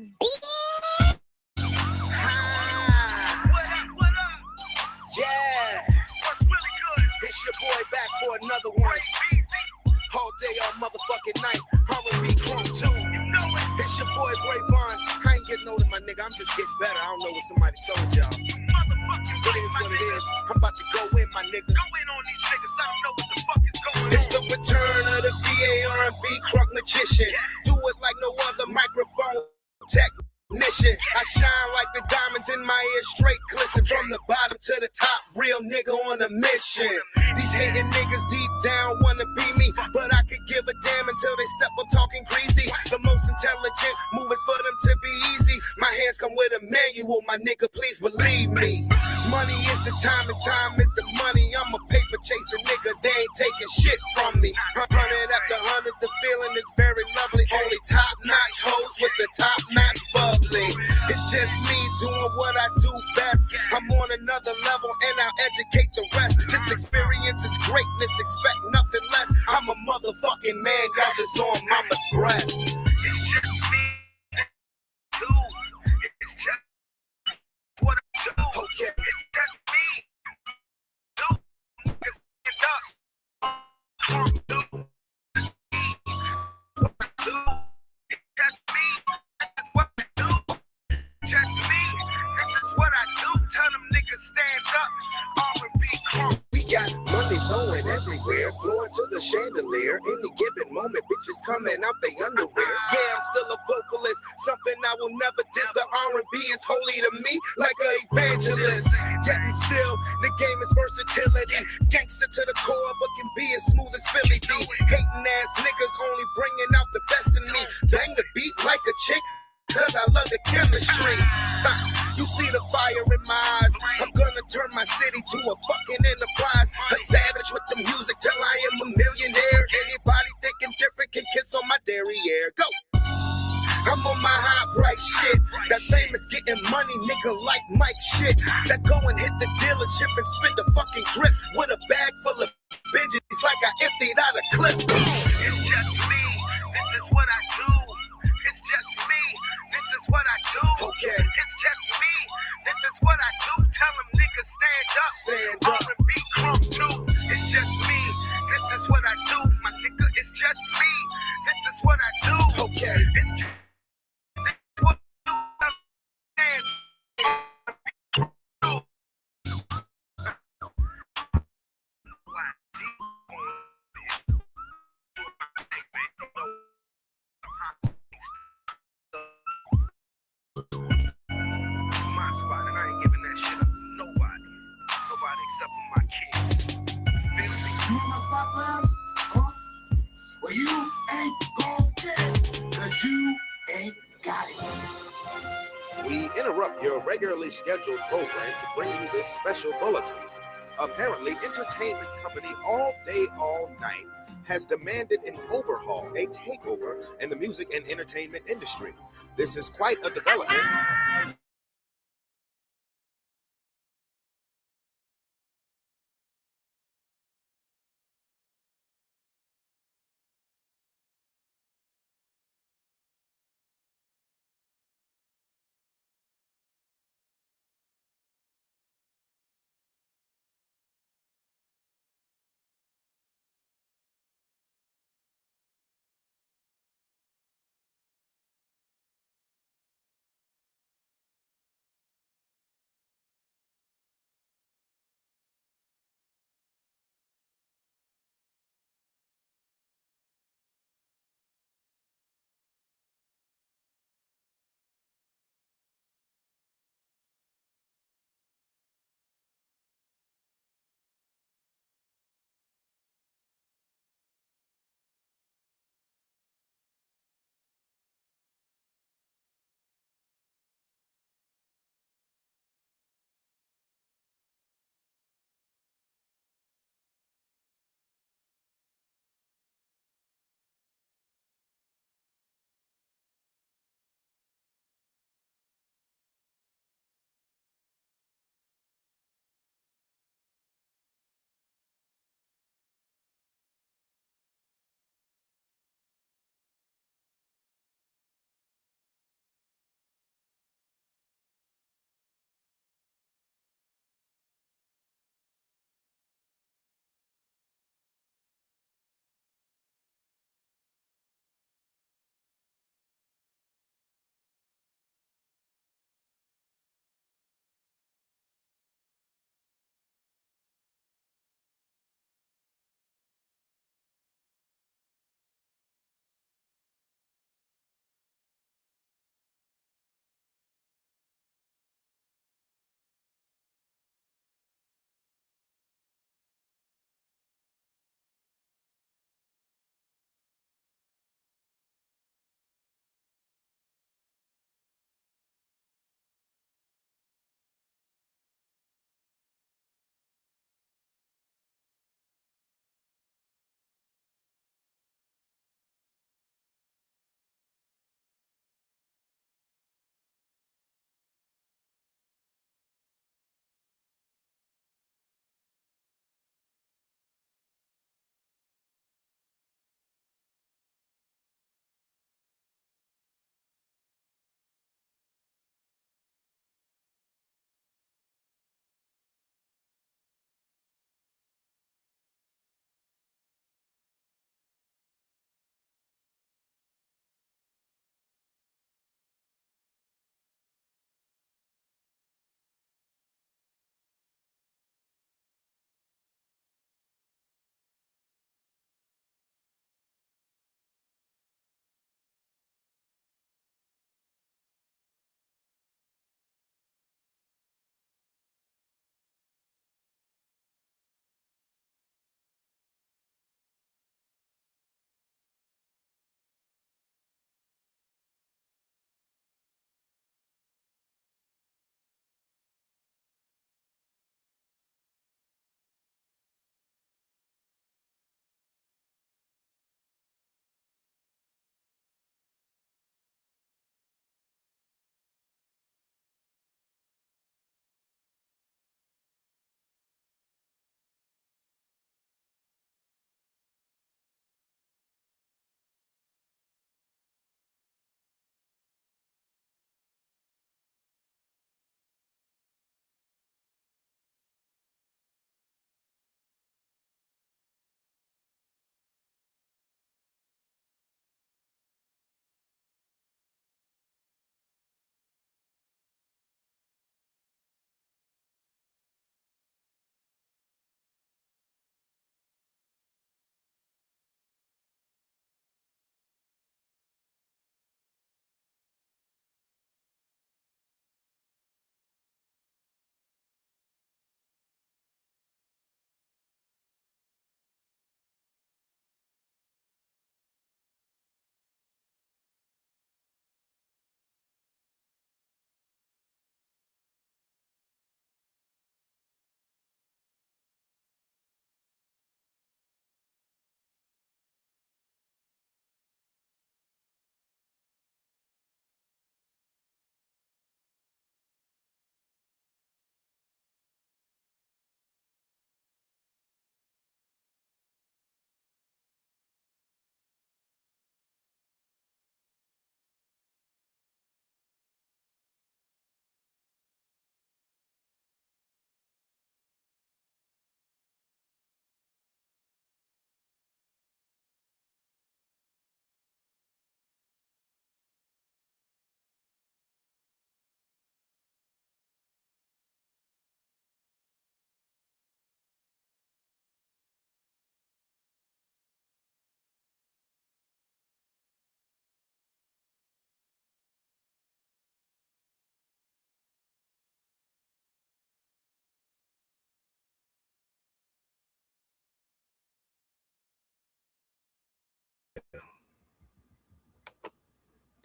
Yeah, it's your boy back for another one. All day, all motherfucking night. R&B crunk too. It's your boy Bravon. I ain't getting older, my nigga. I'm just getting better. I don't know what somebody told y'all. It is what it is. I'm about to go in, my nigga. Go in on these niggas. Let them know what the fuck is going on. It's the return of the VA R&B crunk magician. Do it like no other microphone technician. I shine like the diamonds in my ear, straight glisten from the bottom to the top. Real nigga on a mission. These hating niggas deep down wanna be me, but I could give a damn until they step on talking greasy. The most intelligent move is for them to be easy. My hands come with a manual, my nigga, please believe me. Money is the time and time is the money. I'm a paper chasing nigga, they ain't taking shit from me. 100 after 100, the feeling is very lovely. Only top notch hoes with the top notch bubbly. It's just me doing what I do best. I'm on another level and I'll educate the rest. This experience is greatness, expect nothing less. I'm a motherfucking man, y'all just on mama's breast. It's just me, dude. It's just what I do. Okay. It's just me, dude. It's us. Dude. It's me. What I do. It's just me. This is what I do. Just me. This is what I do. Tell them niggas stand up. R&B crunk. We got money flowing everywhere, flowing to the chandelier. Any given moment, bitches coming out they underwear. Yeah, I'm still a vocalist, something I will never diss. The R&B is holy to me, like an evangelist. Yet and still, the game is versatility. Gangster to the core, but can be as smooth as Philly D. Hating ass niggas only bringing out the best in me. Bang the beat like a chick, cause I love the chemistry. You see the fire in my eyes. I'm gonna turn my city to a fucking enterprise. A savage with the music till I am a millionaire. Anybody thinking different can kiss on my derriere. Go! I'm on my high bright shit. That famous getting money, nigga, like Mike shit. That go and hit the dealership and spin the fucking grip with a bag full of bitches like I emptied out a clip. It's just me. This is what I do. It's just me. This is what I do. Okay. It's just me. This is what I do. Tell them niggas stand up. Stand up. R&B crunk too. It's just me. This is what I do. My nigga, it's just me. This is what I do. Okay. It's just what I do. Stand my spot, and I ain't giving that shit up to nobody. Nobody except for my kid. Feel me? You in my spot last? Huh? Well, you ain't gon' get it, cause you ain't got it. We interrupt your regularly scheduled program to bring you this special bulletin. Apparently, entertainment company All Day, All Night has demanded an overhaul, a takeover in the music and entertainment industry. This is quite a development.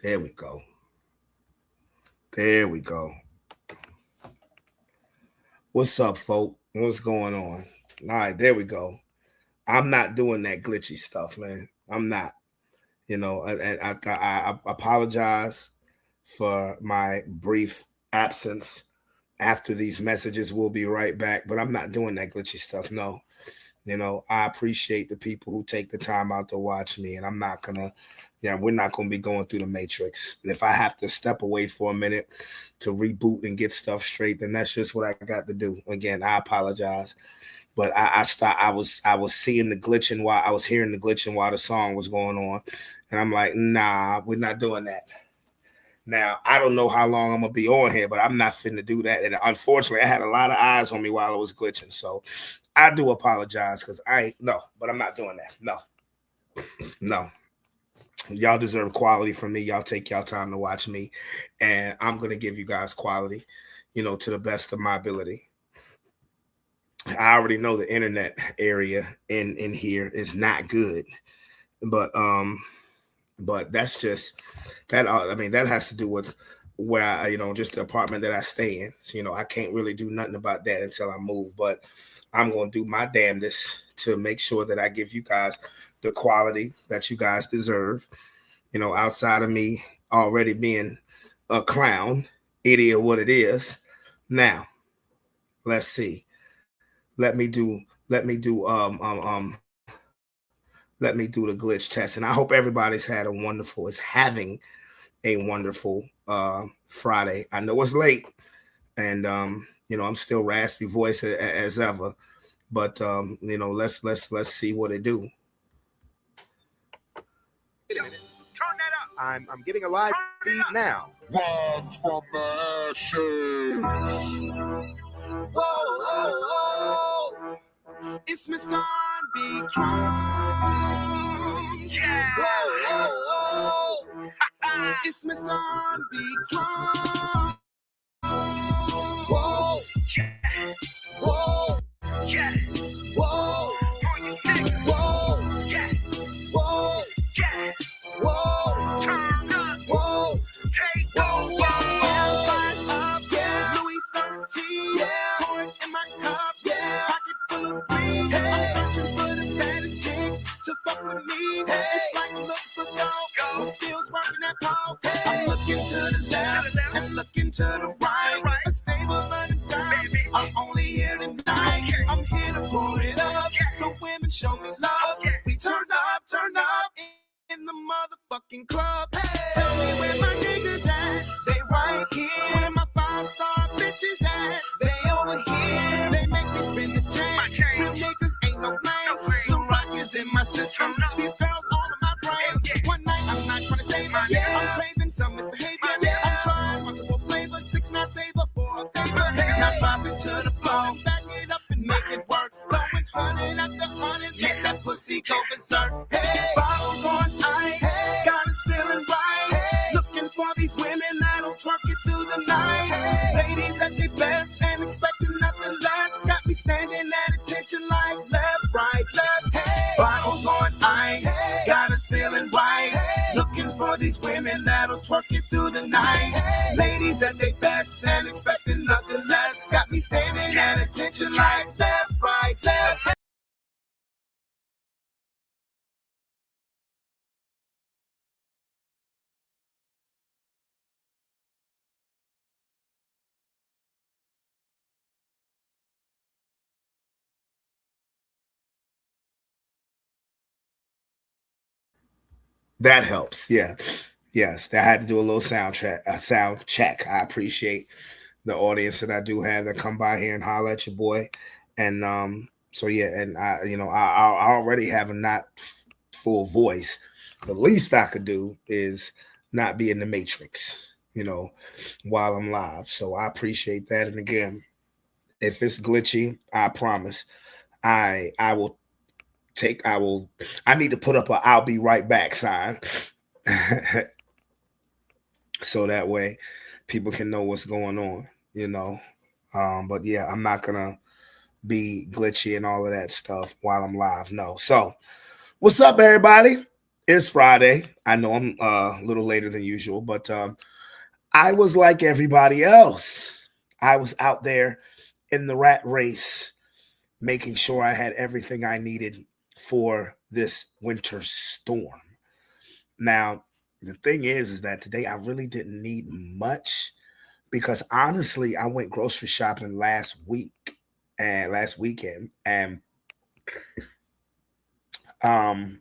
There we go. There we go. What's up, folk? What's going on? All right, there we go. I'm not doing that glitchy stuff, man. I'm not. And I apologize for my brief absence after these messages. We'll be right back, but I'm not doing that glitchy stuff. No, I appreciate the people who take the time out to watch me, and I'm not gonna, yeah, we're not gonna be going through the matrix. If I have to step away for a minute to reboot and get stuff straight, then that's just what I got to do. Again, I apologize, but I was seeing the glitching while I was hearing the glitching while the song was going on, and I'm like, nah, we're not doing that. Now, I don't know how long I'm gonna be on here, but I'm not finna do that. And unfortunately, I had a lot of eyes on me while I was glitching. So I do apologize because I ain't no, but I'm not doing that. No, no. Y'all deserve quality from me. Y'all take y'all time to watch me. And I'm gonna give you guys quality, to the best of my ability. I already know the internet area in here is not good. But that's just that. I mean, that has to do with where just the apartment that I stay in. So, I can't really do nothing about that until I move. But I'm gonna do my damnedest to make sure that I give you guys the quality that you guys deserve. Outside of me already being a clown, it is what it is. Now, let's see. Let me do. Let me do. Let me do the glitch test, and I hope everybody's had a wonderful. Is having a wonderful Friday. I know it's late, and I'm still raspy voice as ever, but let's see what it do. Wait a minute. Turn that up. I'm getting a live feed now. Rise from the ashes. Whoa, whoa, whoa. It's Mr. R&B Crumb. Yeah. Whoa, whoa, whoa. It's Mr. R&B Crumb. Whoa, Yeah. whoa, Yeah. whoa, For you niggas. whoa, Yeah. whoa, Yeah. whoa, Turn up. whoa. Take Whoa, over. whoa, fired up, yeah. Louis 13, yeah. Pouring in my cup, yeah. Pocket full of green, hey. I'm searching for the baddest chick to fuck with me. Hey. It's like I'm looking for gold, with skills working at pole. Hey. I'm looking to the left and looking to the right. A stable of the dimes, I'm only here tonight. I'm here to pour it up. The women show me love. We turn up in the motherfucking club. Hey. Tell me where my niggas at. They right here. Where my 5-star bitches at. They over here. They make me spin this change. Real niggas ain't no lames. Some rock is in my system. These girls all in my brain. One night I'm not trying to save it. Yeah, I'm craving some misbehavior. Yeah. I'm trying multiple flavors. 6-9 flavor for a favor. Now drop it to the floor. Back it up and make it work. Throwing 100 after 100. Make that pussy go berserk. Hey, bottles on ice. Hey. God is feeling right. Hey. Looking for these women that'll twerk it through the night. Hey. Ladies at their best and expecting nothing less. Got me standing at attention like left, right, left. Hey. Bottles on ice. Hey. God is feeling right. Hey. Looking for these women that'll twerk it through the night. Hey. Ladies at their best and expecting nothing less. Got me standing at attention like left, right, left. That helps. Yeah. Yes. I had to do a little sound check. I appreciate the audience that I do have that come by here and holler at your boy. And so yeah, and I already have a not full voice. The least I could do is not be in the matrix, while I'm live. So I appreciate that. And again, if it's glitchy, I promise I will I will I need to put up a I'll be right back sign. So that way people can know what's going on. But yeah, I'm not gonna be glitchy and all of that stuff while I'm live. No. So what's up, everybody? It's Friday. I know I'm a little later than usual, but I was like everybody else. I was out there in the rat race, making sure I had everything I needed for this winter storm. Now, the thing is that today I really didn't need much because honestly, I went grocery shopping last week and last weekend, and um,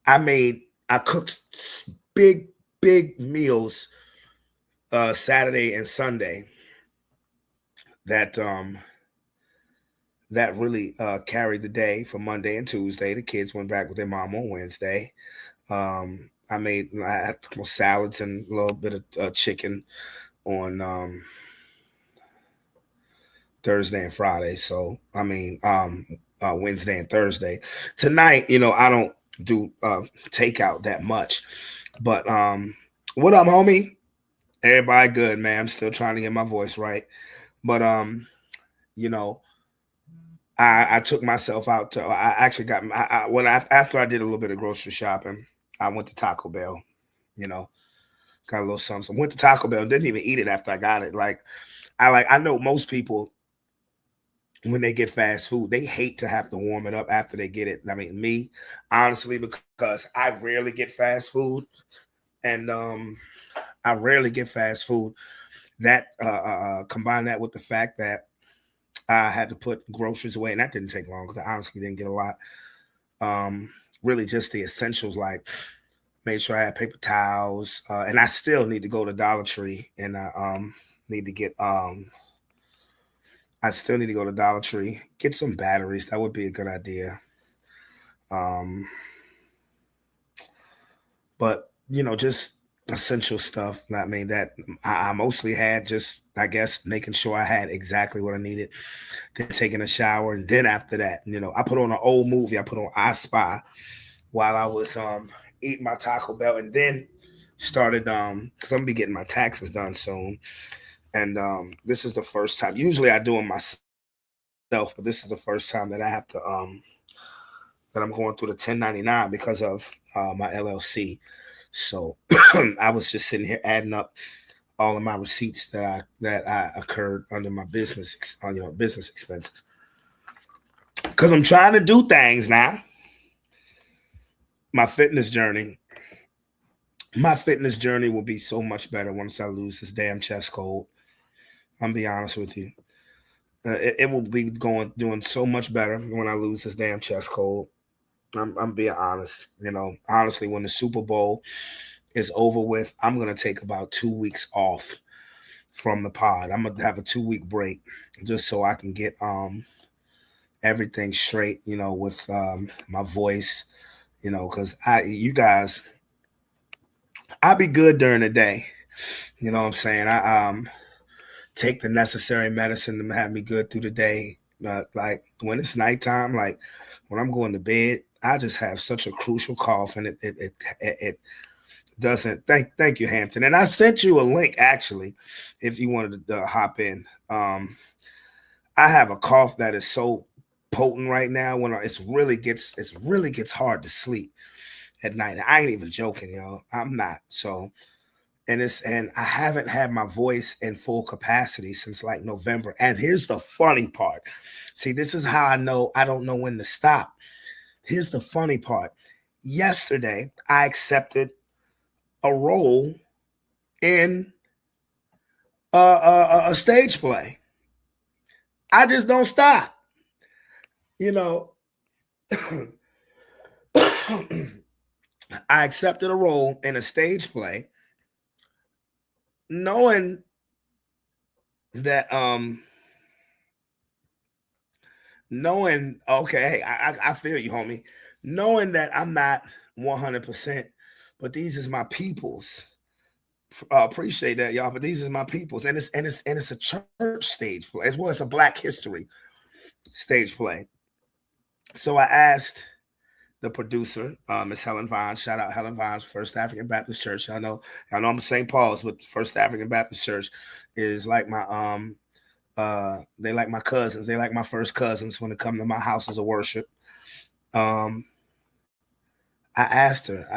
I cooked big big meals Saturday and Sunday that that really carried the day for Monday and Tuesday. The kids went back with their mom on Wednesday. I had salads and a little bit of chicken on Thursday and Friday. So Wednesday and Thursday. Tonight, I don't do takeout that much, but what up, homie? Everybody good, man. I'm still trying to get my voice right, but you know, I took myself out to. I actually got after I did a little bit of grocery shopping, I went to Taco Bell. You know, got a little something. Went to Taco Bell. Didn't even eat it after I got it. I know most people when they get fast food, they hate to have to warm it up after they get it. I mean, me, honestly, because I rarely get fast food, and I rarely get fast food. That combine that with the fact that I had to put groceries away, and that didn't take long because I honestly didn't get a lot. Um, Really, just the essentials like made sure I had paper towels, and I still need to go to Dollar Tree, and need to get I still need to go to Dollar Tree, get some batteries. That would be a good idea. Um, but just essential stuff. I mean, that I mostly had just, I guess, making sure I had exactly what I needed. Then taking a shower, and then after that, I put on an old movie. I put on I Spy while I was eating my Taco Bell, and then started because I'm gonna be getting my taxes done soon, and this is the first time. Usually I do them myself, but this is the first time that I have to that I'm going through the 1099 because of my LLC. So I was just sitting here adding up all of my receipts that I occurred under my business expenses, because I'm trying to do things now. My fitness journey, my fitness journey will be so much better once I lose this damn chest cold. I'm be honest with you. It will be doing so much better when I lose this damn chest cold. I'm being honest. Honestly, when the Super Bowl is over with, I'm gonna take about 2 weeks off from the pod. I'm gonna have a 2 week break just so I can get everything straight. With my voice. Because you guys, I be good during the day. You know what I'm saying? I take the necessary medicine to have me good through the day. Like when it's nighttime, like when I'm going to bed, I just have such a crucial cough, and it doesn't. Thank you, Hampton. And I sent you a link actually, if you wanted to hop in. I have a cough that is so potent right now. When it's really gets hard to sleep at night. I ain't even joking, yo. I'm not. So and I haven't had my voice in full capacity since like November. And here's the funny part. See, this is how I know I don't know when to stop. Here's the funny part. Yesterday, I accepted a role in a stage play. I just don't stop. You know, I accepted a role in a stage play, knowing that knowing, okay, hey, I feel you, homie. Knowing that I'm not 100%, but these is my peoples. Appreciate that, y'all. But these is my peoples, and it's a church stage play as well as a Black History stage play. So I asked the producer, Miss Helen Vines. Shout out Helen Vines, First African Baptist Church. I know I'm St. Paul's, but First African Baptist Church is like my they like my cousins. They like my first cousins when it comes to my houses of worship. Um I asked her.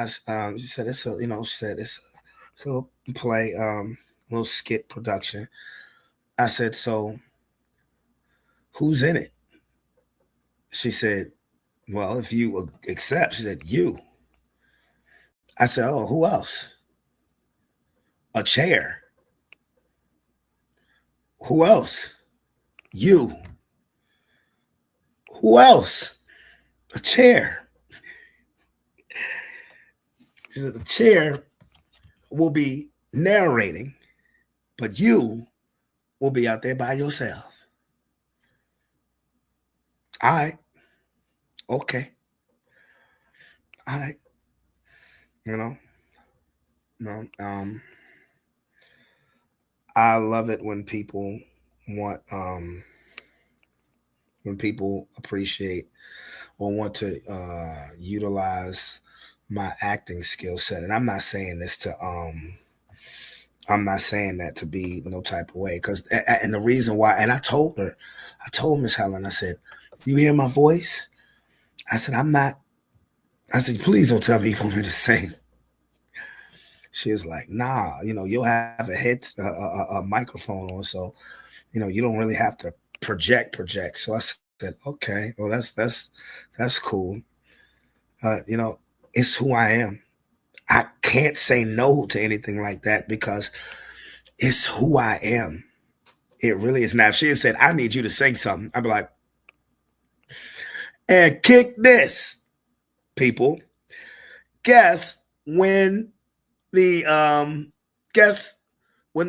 She said it's a, she said it's a little play, little skit production. I said, so who's in it? She said, well, if you accept, she said, you. I said, oh, who else? A chair. Who else? You. Who else? A chair. She said, the chair will be narrating, but you will be out there by yourself. All right. Okay. All right. No, I love it when people want, when people appreciate or want to utilize my acting skill set. And I'm not saying this to, I'm not saying that to be no type of way. Because, and the reason why, and I told Miss Helen, I said, you hear my voice? I said, I said, please don't tell me you want me to sing. She was like, nah, you'll have a microphone on, so, you don't really have to project. So I said, okay, well, that's cool. It's who I am. I can't say no to anything like that because it's who I am. It really is. Now, if she had said, I need you to sing something, I'd be like, and kick this, people. Guess when the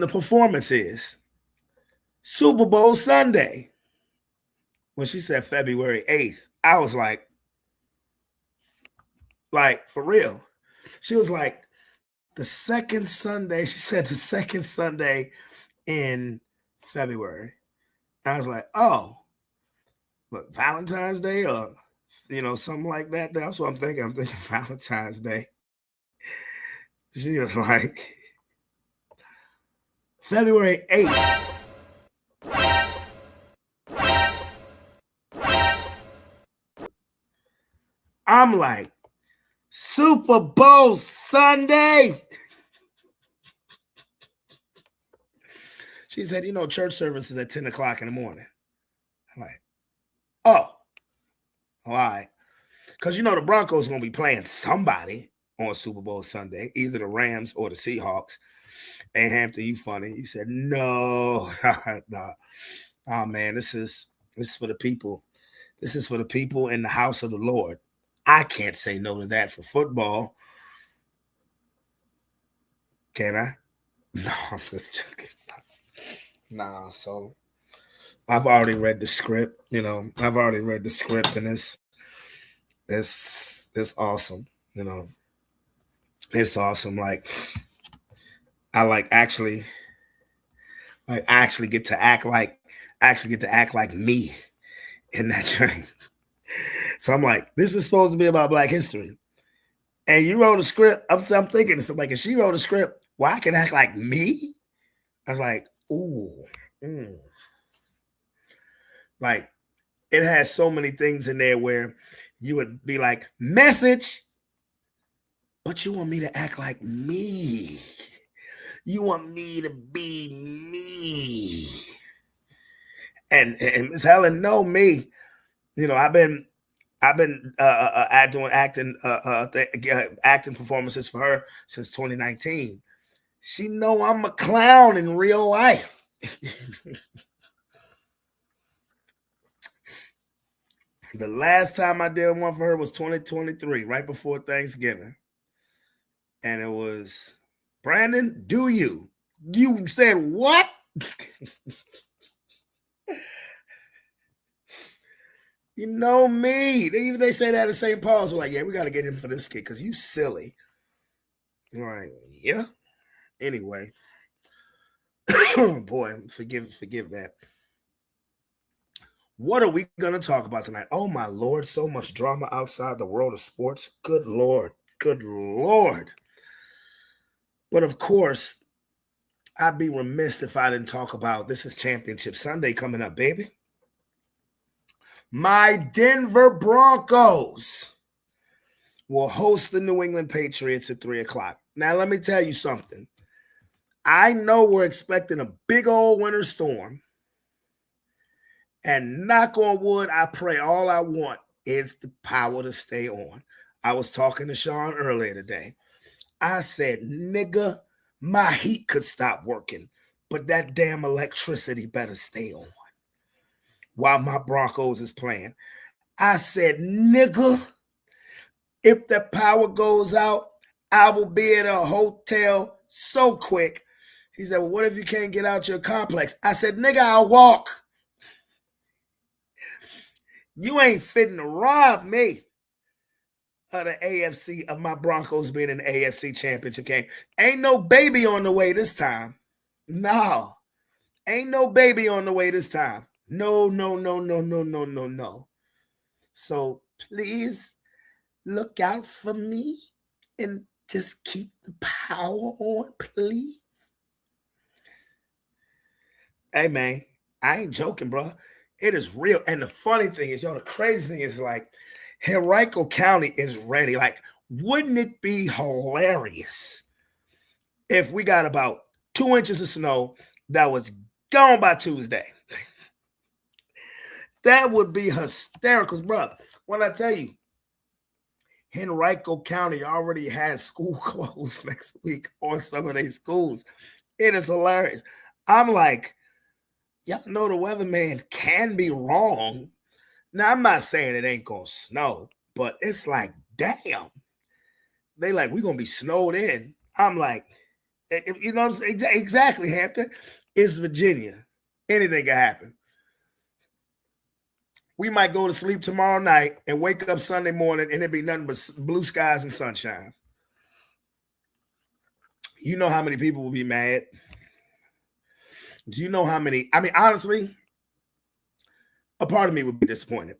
performance is? Super Bowl Sunday. When she said February 8th, I was like, for real. She was like, the second Sunday, she said the second Sunday in February. I was like, oh, but Valentine's Day or, something like that. That's what I'm thinking. I'm thinking Valentine's Day. She was like, February 8th. I'm like, Super Bowl Sunday. She said, church service is at 10 o'clock in the morning. I'm like, oh, all right. Because, the Broncos are going to be playing somebody on Super Bowl Sunday, either the Rams or the Seahawks. Hey, Hampton, you funny. You said, no. No. Oh, man, this is for the people. This is for the people in the house of the Lord. I can't say no to that for football. Can I? No, I'm just joking. Nah, so I've already read the script. I've already read the script, and it's awesome. It's awesome. Like I actually get to act like me in that train. So I'm like, this is supposed to be about Black history. And you wrote a script. I'm thinking, it's like, if she wrote a script, well, I can act like me. I was like, ooh. Like, it has so many things in there where you would be like, message, but you want me to act like me. You want me to be me. And Miss Helen know me. I've been acting performances for her since 2019. She know I'm a clown in real life. The last time I did one for her was 2023, right before Thanksgiving. And it was, Brandon, do you? You said what? You know me. They say that at St. Paul's. We're like, yeah, we got to get him for this kid because you silly. You're like, yeah. Anyway. Boy, forgive that. What are we going to talk about tonight? Oh, my Lord, so much drama outside the world of sports. Good Lord. Good Lord. But of course, I'd be remiss if I didn't talk about, this is Championship Sunday coming up, baby. My Denver Broncos will host the New England Patriots at 3 o'clock. Now, let me tell you something. I know we're expecting a big old winter storm. And knock on wood, I pray all I want is the power to stay on. I was talking to Sean earlier today. I said, nigga, my heat could stop working, but that damn electricity better stay on while my Broncos is playing. I said, nigga, if the power goes out, I will be at a hotel so quick. He said, well, what if you can't get out your complex? I said, nigga, I'll walk. You ain't fitting to rob me of the AFC, of my Broncos being in the AFC Championship game. Ain't no baby on the way this time. No. Ain't no baby on the way this time. No. So please look out for me and just keep the power on, please. Hey, man, I ain't joking, bro. It is real. And the funny thing is, the crazy thing is, like, Henrico County is ready. Like, wouldn't it be hilarious if we got about 2 inches of snow that was gone by Tuesday? That would be hysterical, bro. When I tell you, Henrico County already has school closed next week on some of their schools. It is hilarious. I'm like, y'all know the weatherman can be wrong. Now, I'm not saying it ain't going to snow, but it's like, damn. They like, we're going to be snowed in. I'm like, you know what I'm saying? Exactly, Hampton. It's Virginia. Anything can happen. We might go to sleep tomorrow night and wake up Sunday morning and it'd be nothing but blue skies and sunshine. You know how many people will be mad? Do you know how many? I mean, honestly, a part of me would be disappointed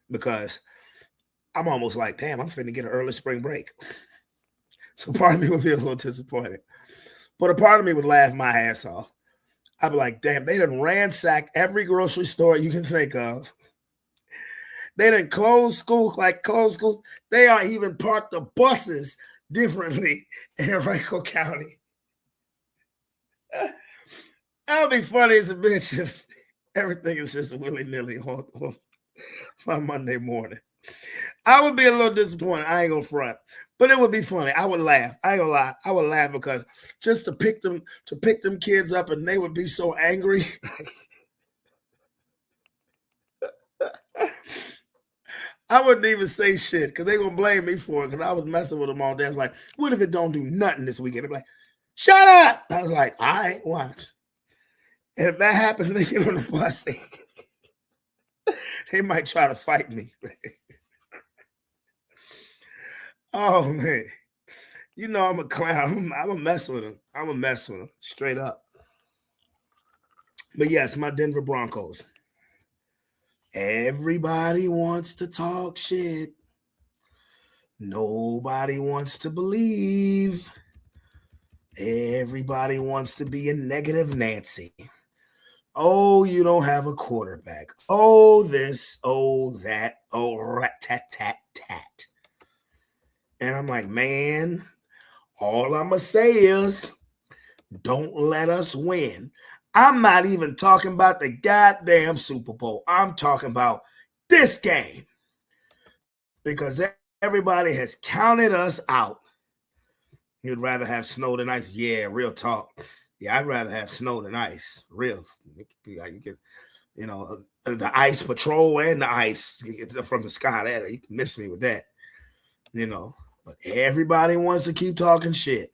because I'm almost like, damn, I'm finna get an early spring break. So part of me would be a little disappointed. But a part of me would laugh my ass off. I'd be like, damn, they done ransacked every grocery store you can think of. They done closed schools. They are even parked the buses differently in Henrico County. That would be funny as a bitch if everything is just willy-nilly on my Monday morning. I would be a little disappointed. I ain't gonna front. But it would be funny. I would laugh. I ain't gonna lie. I would laugh because just to pick them kids up and they would be so angry. I wouldn't even say shit because they gonna blame me for it because I was messing with them all day. I was like, what if it don't do nothing this weekend? They'd be like, shut up. I was like, all right, watch. And if that happens, they get on the bus. They might try to fight me. Oh, man. You know I'm a clown. I'm a mess with them. I'm a mess with them, straight up. But yes, my Denver Broncos. Everybody wants to talk shit. Nobody wants to believe. Everybody wants to be a negative Nancy. Oh, you don't have a quarterback. Oh, this, oh, that, oh, rat-tat-tat-tat. And I'm like, man, all I'm going to say is don't let us win. I'm not even talking about the goddamn Super Bowl. I'm talking about this game because everybody has counted us out. You'd rather have snow than ice? Yeah, real talk. Yeah, I'd rather have snow than ice. Real. You get, the ice patrol and the ice from the sky. That you can miss me with that. But everybody wants to keep talking shit.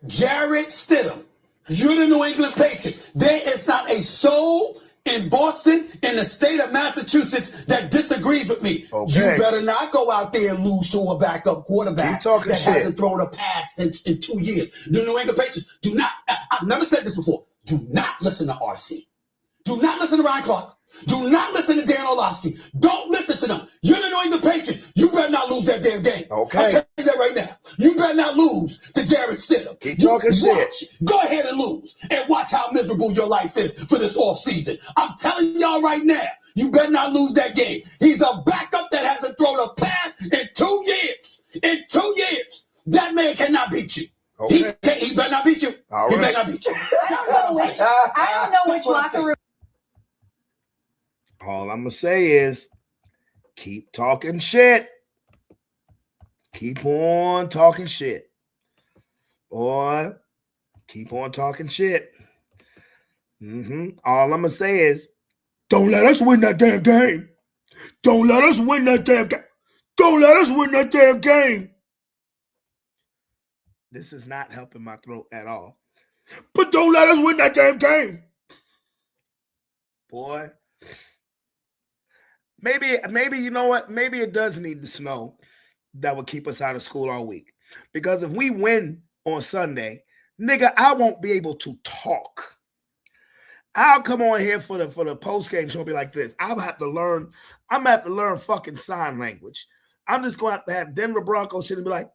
Jarrett Stidham, you're the New England Patriots. There is not a soul in Boston, in the state of Massachusetts, that disagrees with me. Okay. You better not go out there and lose to a backup quarterback that hasn't thrown a pass since in 2 years. The New England Patriots do not, I've never said this before, do not listen to RC. Do not listen to Ryan Clark. Do not listen to Dan Orlovsky. Don't listen to them. You're the New England Patriots. You better not lose that damn game. Okay. I'll tell you that right now. You better not lose to Jarrett Stidham. Keep talking shit. Go ahead and lose and watch how miserable your life is for this offseason. I'm telling y'all right now, You better not lose that game. He's a backup that hasn't thrown a pass in 2 years. In 2 years, that man cannot beat you. Okay. He better not beat you. All he right. better not beat you. I don't know which locker room. All I'm going to say is keep talking shit. Keep on talking shit. Boy, keep on talking shit. All I'm going to say is don't let us win that damn game. Don't let us win that damn game. Don't let us win that damn game. This is not helping my throat at all. But don't let us win that damn game. Boy. Maybe you know what? Maybe it does need to snow that would keep us out of school all week. Because if we win on Sunday, nigga, I won't be able to talk. I'll come on here for the post-game show and be like this. I'm gonna have to learn fucking sign language. I'm just gonna have Denver Broncos shit and be like,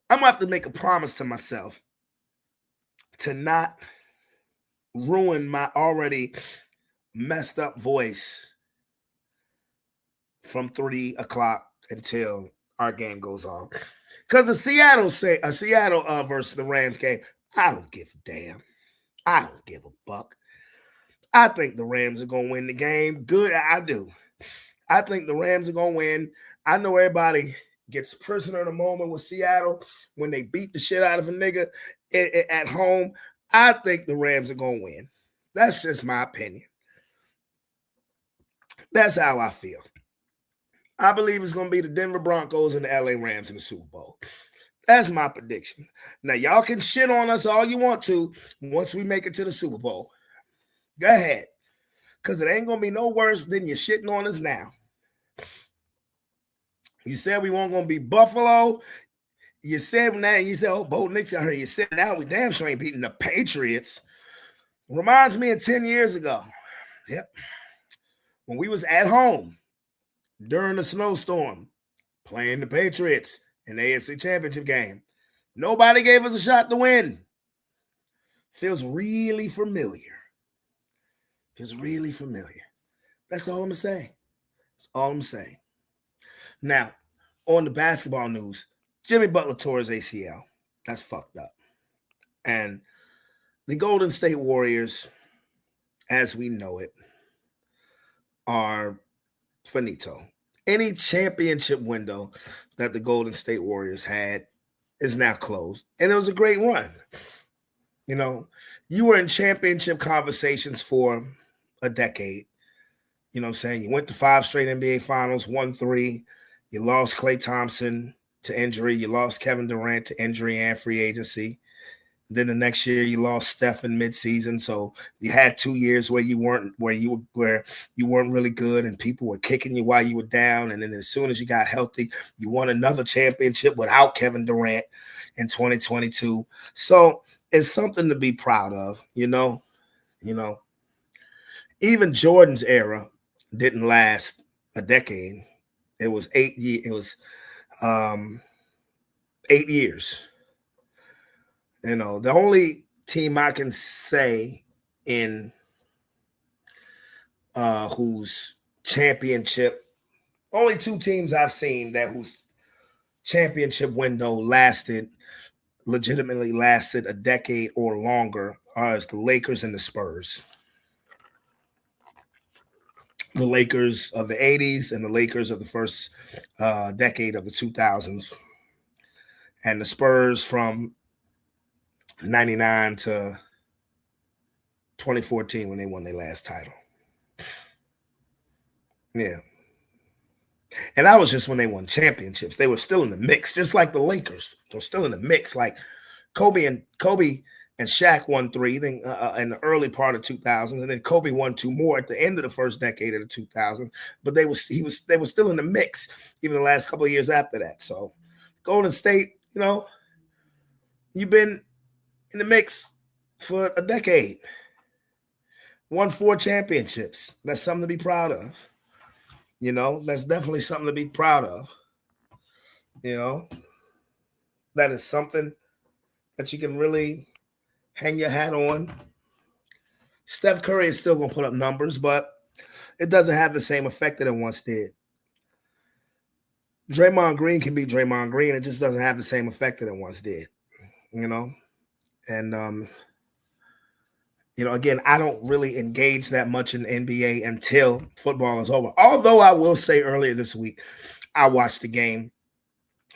I'm gonna have to make a promise to myself to not ruin my already messed up voice from 3 o'clock until our game goes on. Because a Seattle versus the Rams game, I don't give a damn. I don't give a fuck. I think the Rams are gonna win the game. Good, I do. I think the Rams are gonna win. I know everybody gets prisoner in a moment with Seattle when they beat the shit out of a nigga at home. I think the Rams are going to win. That's just my opinion. That's how I feel. I believe it's going to be the Denver Broncos and the LA Rams in the Super Bowl. That's my prediction. Now, y'all can shit on us all you want to once we make it to the Super Bowl. Go ahead. Because it ain't going to be no worse than you shitting on us now. You said we weren't going to be Buffalo. You said, oh, Bo Nix, I heard you said now we damn sure ain't beating the Patriots. Reminds me of 10 years ago. Yep. When we was at home during the snowstorm playing the Patriots in the AFC Championship game. Nobody gave us a shot to win. Feels really familiar. Feels really familiar. That's all I'm going to say. That's all I'm saying. Now, on the basketball news, Jimmy Butler tore his ACL. That's fucked up. And the Golden State Warriors, as we know it, are finito. Any championship window that the Golden State Warriors had is now closed. And it was a great run. You know, you were in championship conversations for a decade. You know what I'm saying? You went to 5 straight NBA Finals, won 3. You lost Klay Thompson to injury. You lost Kevin Durant to injury and free agency. Then the next year you lost Steph in midseason. So you had 2 years where you weren't really good and people were kicking you while you were down. And then as soon as you got healthy, you won another championship without Kevin Durant in 2022. So it's something to be proud of, you know. Even Jordan's era didn't last a decade. It was 8 years. It was 8 years. You know, the only team I can say in whose championship, only 2 teams I've seen that whose championship window legitimately lasted a decade or longer is the Lakers and the Spurs. The Lakers of the 80s and the Lakers of the first decade of the 2000s. And the Spurs from 99 to 2014 when they won their last title. Yeah. And that was just when they won championships. They were still in the mix, just like the Lakers. They're still in the mix. Like Kobe and Shaq won 3 then, in the early part of 2000s, and then Kobe won 2 more at the end of the first decade of the 2000s. But they were still in the mix even the last couple of years after that. So Golden State, you know, you've been in the mix for a decade. Won 4 championships. That's something to be proud of. You know, that's definitely something to be proud of. You know, that is something that you can really hang your hat on. Steph Curry is still going to put up numbers, but it doesn't have the same effect that it once did. Draymond Green can be Draymond Green. It just doesn't have the same effect that it once did, you know? And, again, I don't really engage that much in the NBA until football is over. Although I will say earlier this week, I watched the game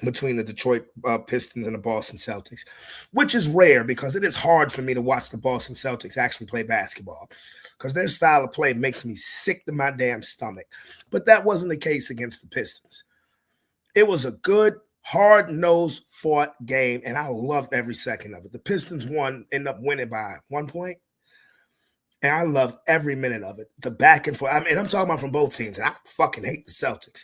between the Detroit Pistons and the Boston Celtics, which is rare because it is hard for me to watch the Boston Celtics actually play basketball because their style of play makes me sick to my damn stomach. But that wasn't the case against the Pistons. It was a good, hard-nosed, fought game, and I loved every second of it. The Pistons ended up winning by 1 point, and I loved every minute of it. The back and forth. I mean, I'm talking about from both teams, and I fucking hate the Celtics.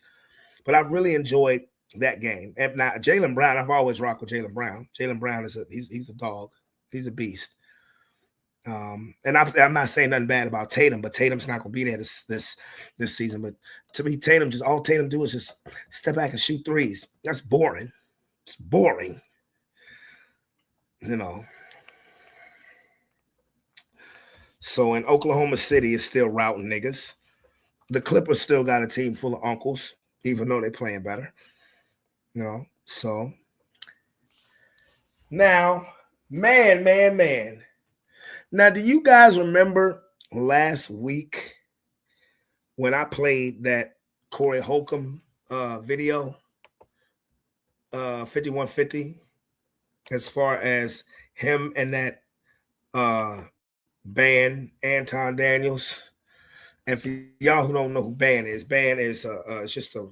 But I really enjoyed that game. And now, Jaylen Brown, I've always rocked with Jaylen Brown. Jaylen Brown he's a dog. He's a beast. And I'm not saying nothing bad about Tatum, but Tatum's not going to be there this season. But to me, all Tatum do is just step back and shoot threes. That's boring. It's boring. So in Oklahoma City, it's still routing niggas. The Clippers still got a team full of uncles, even though they're playing better. So now, man. Now, do you guys remember last week when I played that Corey Holcomb video, 5150, as far as him and that band, Anton Daniels? And for y'all who don't know who band is it's just a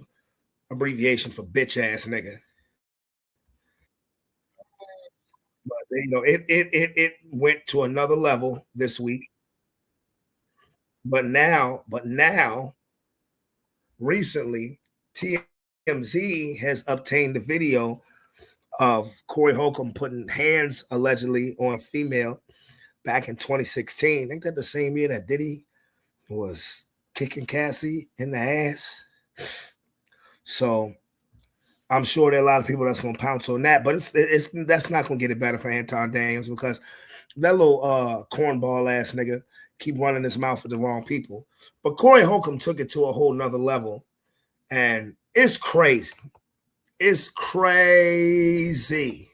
abbreviation for bitch ass nigga. But it went to another level this week. But now, recently, TMZ has obtained a video of Corey Holcomb putting hands allegedly on a female back in 2016. Ain't that the same year that Diddy was kicking Cassie in the ass? So I'm sure there are a lot of people that's going to pounce on that, but that's not going to get it better for Anton Daniels because that little cornball ass nigga keep running his mouth with the wrong people. But Corey Holcomb took it to a whole nother level, and it's crazy. It's crazy.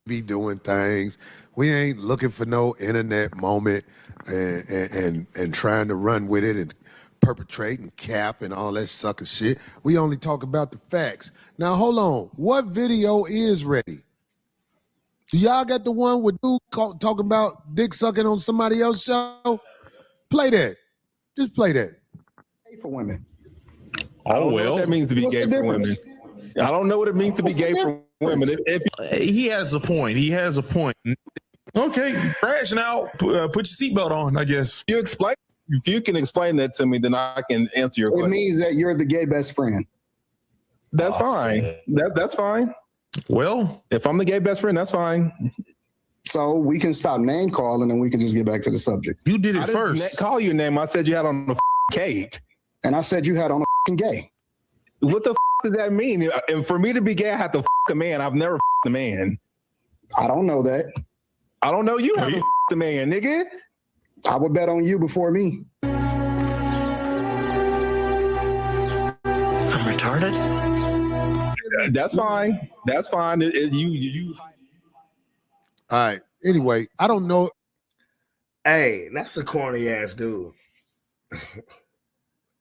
Be doing things. We ain't looking for no internet moment and trying to run with it and perpetrate and cap and all that sucker shit. We only talk about the facts. Now, hold on. What video is ready? Do y'all got the one with dude talking about dick sucking on somebody else's show? Play that. Just play that. For women. I don't know what that means to be gay for women. I don't know what it means to be gay for women. He has a point. Okay, crash now. Put your seatbelt on, I guess. If you can explain that to me, then I can answer your question. It means that you're the gay best friend. That's fine. That's fine. Well, if I'm the gay best friend, that's fine. So we can stop name calling and we can just get back to the subject. You did it I first. didn't call you a name. I said you had on the cake. And I said you had on a gay. What the does that mean? And for me to be gay, I have to a man. I've never a man. I don't know that. I don't know you haven't the man, nigga. I would bet on you before me. I'm retarded? That's fine. That's fine. You. All right. Anyway, I don't know. Hey, that's a corny ass dude.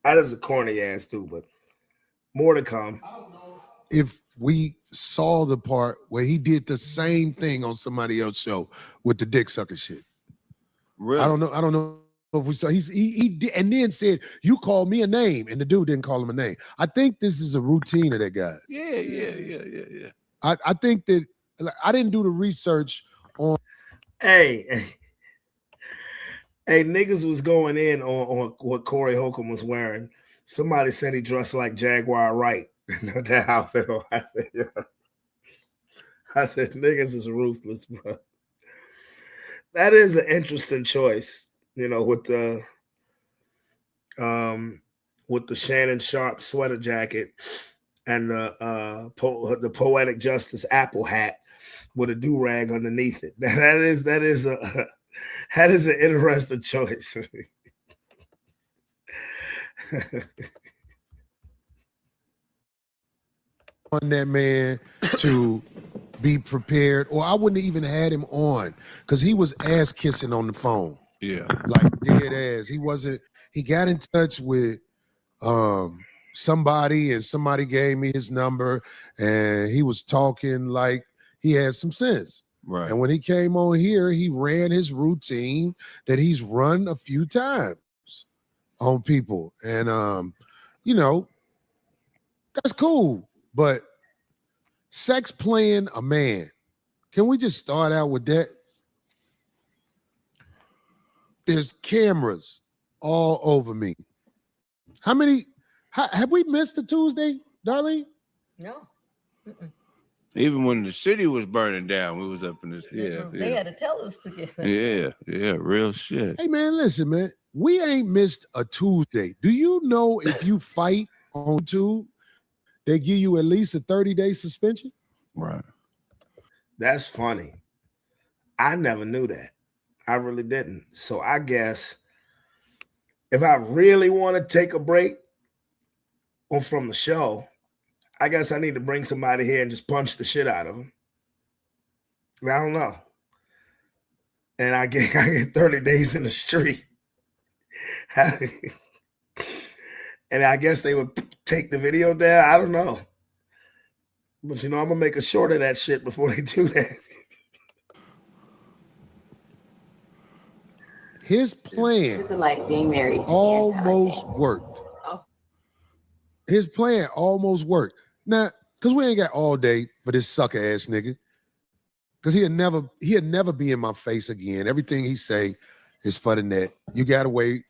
That is a corny ass dude, but more to come. If we saw the part where he did the same thing on somebody else's show with the dick sucker shit. Really? I don't know if we saw. He did, and then said, "You called me a name," and the dude didn't call him a name. I think this is a routine of that guy. Yeah. I think that I didn't do the research on. Hey, niggas was going in on what Corey Holcomb was wearing. Somebody said he dressed like Jaguar Wright. That outfit. I said, niggas is ruthless, bro. That is an interesting choice, with the Shannon Sharp sweater jacket and the poetic justice apple hat with a do rag underneath it. That is an interesting choice. On that man to be prepared, or I wouldn't have even had him on because he was ass kissing on the phone. Yeah, like dead ass. He wasn't. He got in touch with somebody, and somebody gave me his number, and he was talking like he had some sense. right. And when he came on here, he ran his routine that he's run a few times on people, and you know, that's cool. But sex playing a man. Can we just start out with that? There's cameras all over me. How many? Have we missed a Tuesday, Darlene? No. Mm-mm. Even when the city was burning down, we was up in this. Yeah, They had to tell us to get that. Yeah, real shit. Hey man, listen, man. We ain't missed a Tuesday. Do you know if you fight on YouTube, they give you at least a 30-day suspension? Right. That's funny. I never knew that. I really didn't. So I guess if I really want to take a break from the show, I guess I need to bring somebody here and just punch the shit out of them. I don't know. And I get 30 days in the street. And I guess they would take the video down. I don't know. But I'm gonna make a short of that shit before they do that. His plan like being married almost worked. Oh. His plan almost worked. Now, because we ain't got all day for this sucker ass nigga. Because he'd never be in my face again. Everything he say is for the net. You got away.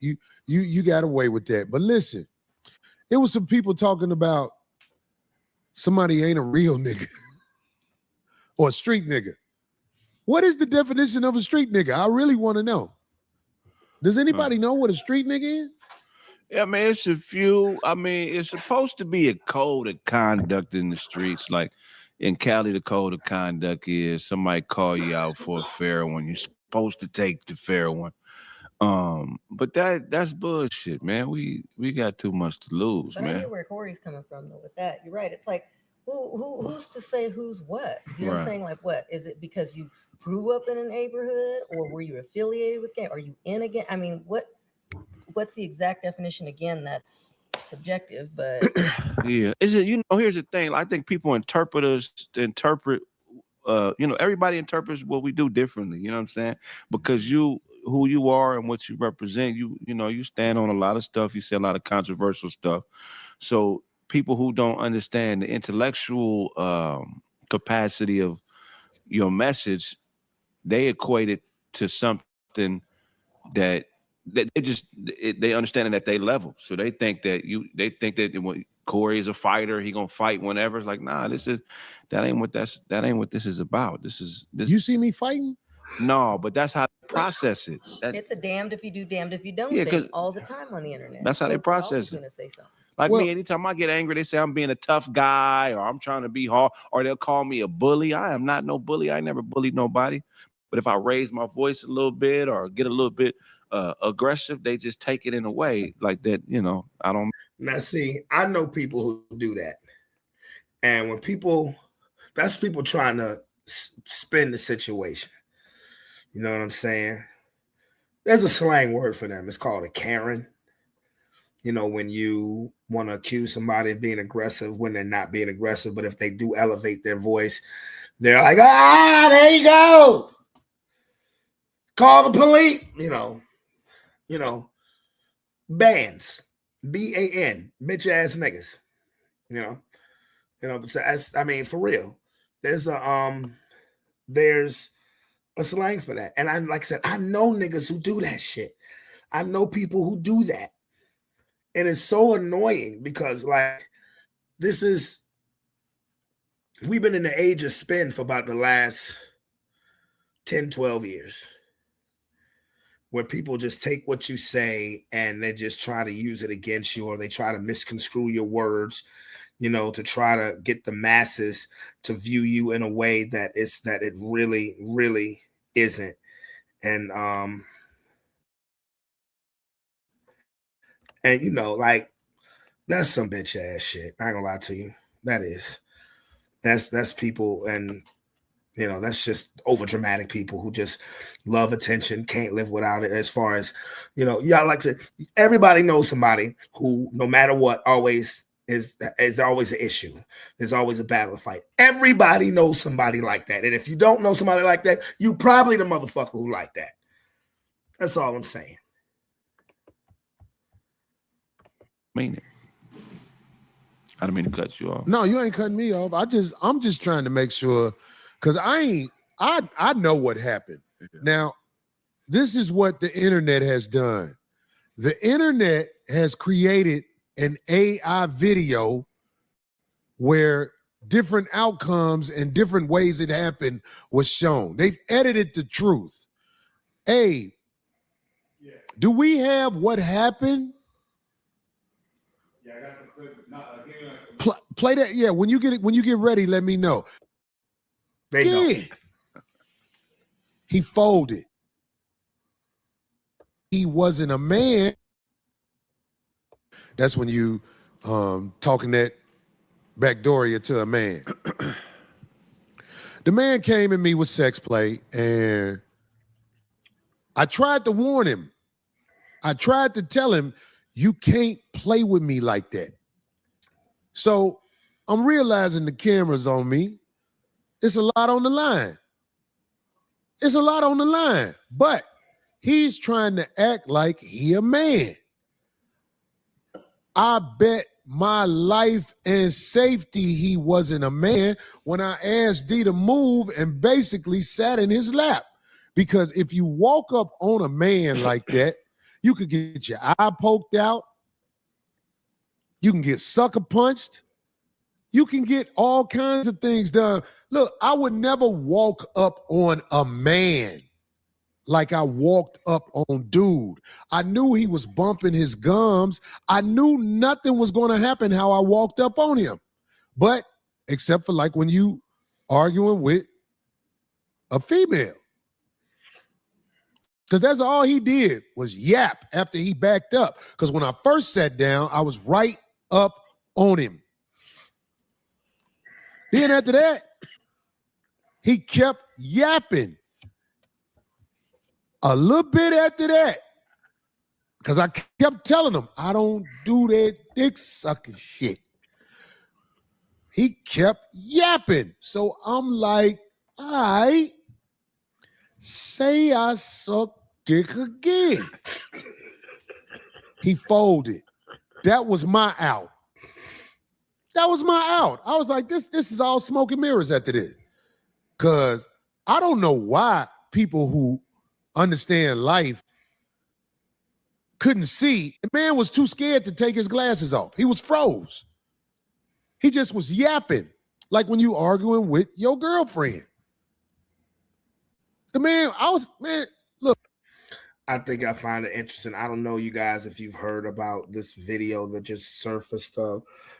You got away with that. But listen, it was some people talking about somebody ain't a real nigga or a street nigga. What is the definition of a street nigga? I really want to know. Does anybody know what a street nigga is? Yeah, man, it's a few. I mean, it's supposed to be a code of conduct in the streets. Like in Cali, the code of conduct is somebody call you out for a fair one. You're supposed to take the fair one. But that's bullshit, man. We got too much to lose, but man. I hear where Corey's coming from though with that. You're right. It's like who's to say who's what? You know what I'm saying? Like what? Is it because you grew up in a neighborhood or were you affiliated with gang? Are you in a gang? I mean, what's the exact definition again? That's subjective, but yeah. Is it, here's the thing. I think people interpret, everybody interprets what we do differently. You know what I'm saying? Because who you are and what you represent, you stand on a lot of stuff. You say a lot of controversial stuff. So people who don't understand the intellectual capacity of your message, they equate it to something that they understand it at their level. So they think that when Corey is a fighter, he gonna fight whenever. It's like, nah, that ain't what this is about. This. You see me fighting? No, but that's how they process it. it's a damned if you do, damned if you don't Yeah, thing all the time on the internet. That's how they process it. Gonna say something. Like me, anytime I get angry, they say I'm being a tough guy or I'm trying to be hard, or they'll call me a bully. I am not no bully. I never bullied nobody. But if I raise my voice a little bit or get a little bit aggressive, they just take it in a way like that. I don't. Now, see, I know people who do that. And when that's people trying to spin the situation. You know what I'm saying? There's a slang word for them. It's called a Karen. When you want to accuse somebody of being aggressive when they're not being aggressive, but if they do elevate their voice, they're like, there you go. Call the police. Bands. BAN. Bitch ass niggas. For real. There's a slang for that. And like I said, I know niggas who do that shit. I know people who do that. And it's so annoying because we've been in the age of spin for about the last 10, 12 years where people just take what you say and they just try to use it against you or they try to misconstrue your words. to try to get the masses to view you in a way that it really, really isn't. And like, that's some bitch ass shit. I ain't gonna lie to you. That is. That's people, and that's just over dramatic people who just love attention, can't live without it. As far as, y'all like to, everybody knows somebody who, no matter what, always is always an issue. There's always a battle to fight. Everybody knows somebody like that. And if you don't know somebody like that, you probably the motherfucker who like that. That's all I'm saying. Mean it. I don't mean to cut you off. No, you ain't cutting me off. I'm just trying to make sure, because I know what happened. Now, this is what the internet has done. The internet has created an AI video where different outcomes and different ways it happened was shown. They've edited the truth. Hey, do we have what happened? Play that. Yeah, when you get ready, let me know. He folded. He wasn't a man. That's when you talking that backdooria to a man. The man came at me with sex play, and I tried to warn him. I tried to tell him, you can't play with me like that. So I'm realizing the camera's on me. It's a lot on the line. It's a lot on the line. But he's trying to act like he a man. I bet my life and safety he wasn't a man when I asked D to move and basically sat in his lap. Because if you walk up on a man like that, you could get your eye poked out. You can get sucker punched. You can get all kinds of things done. Look, I would never walk up on a man like I walked up on dude. I knew he was bumping his gums. I knew nothing was going to happen how I walked up on him. But except for like when you arguing with a female. Because that's all he did was yap after he backed up. Because when I first sat down, I was right up on him. Then after that, he kept yapping. A little bit after that, because I kept telling him, I don't do that dick sucking shit. He kept yapping. So I'm like, all right, say I suck dick again. He folded. That was my out. That was my out. I was like, this is all smoke and mirrors after this. Because I don't know why people who understand life couldn't see. The man was too scared to take his glasses off. He was froze. He just was yapping, like when you arguing with your girlfriend. The man, look. I think I find it interesting. I don't know, you guys, if you've heard about this video that just surfaced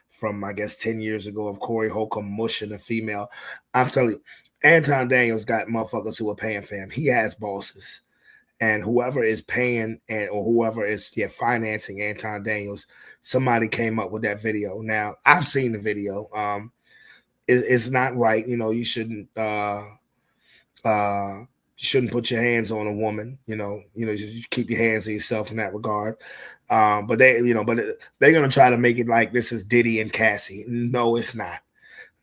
from, I guess, 10 years ago of Corey Holcomb mushing a female. I'm telling you, Anton Daniels got motherfuckers who are paying for him. He has bosses. And whoever is paying or whoever is financing Anton Daniels, somebody came up with that video. Now, I've seen the video. It's not right. You shouldn't put your hands on a woman. You keep your hands to yourself in that regard. But they're gonna try to make it like this is Diddy and Cassie. No, it's not.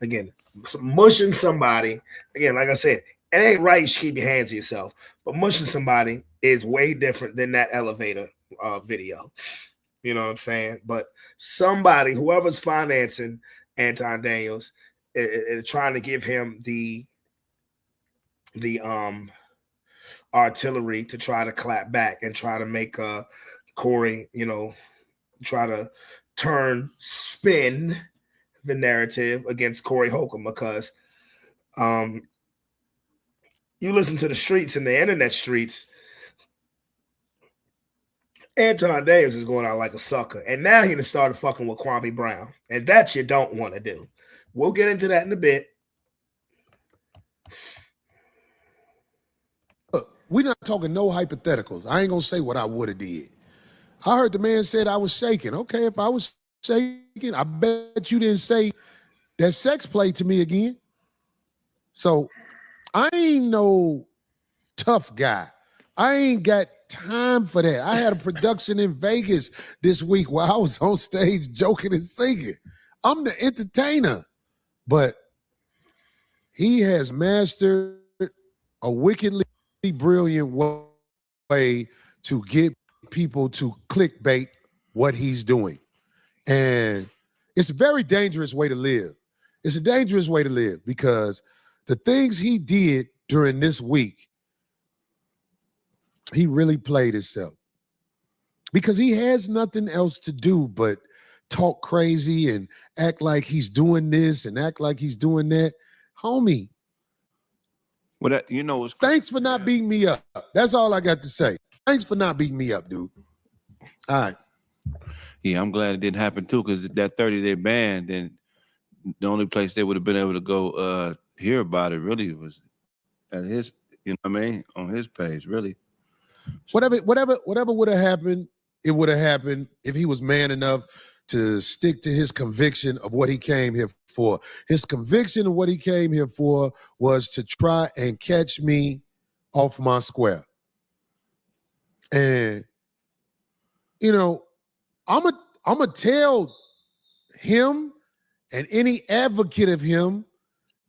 Again, mushing somebody. Again, like I said, it ain't right. You should keep your hands to yourself. But mushing somebody is way different than that elevator video. You know what I'm saying? But somebody, whoever's financing Anton Daniels, is trying to give him the artillery to try to clap back and try to make Corey, try to spin the narrative against Corey Holcomb, because you listen to the streets and the internet streets, Anton Davis is going out like a sucker. And now he done started fucking with Kwame Brown. And that you don't want to do. We'll get into that in a bit. Look, we're not talking no hypotheticals. I ain't gonna say what I would have did. I heard the man said I was shaking. Okay, if I was shaking, I bet you didn't say that sex play to me again. So I ain't no tough guy. I ain't got time for that. I had a production in Vegas this week where I was on stage joking and singing. I'm the entertainer. But he has mastered a wickedly brilliant way to get people to clickbait what he's doing. And it's a very dangerous way to live. It's a dangerous way to live because the things he did during this week, he really played himself because he has nothing else to do but talk crazy and act like he's doing this and act like he's doing that. Homie, Well, that, you know, thanks for not beating me up. That's all I got to say. Thanks for not beating me up, dude. All right. Yeah, I'm glad it didn't happen too, because that 30-day ban, then the only place they would have been able to go hear about it really was at his, you know what I mean, on his page, really. Whatever would have happened, it would have happened if he was man enough to stick to his conviction of what he came here for. His conviction of what he came here for was to try and catch me off my square. And, you know, I'm a tell him and any advocate of him,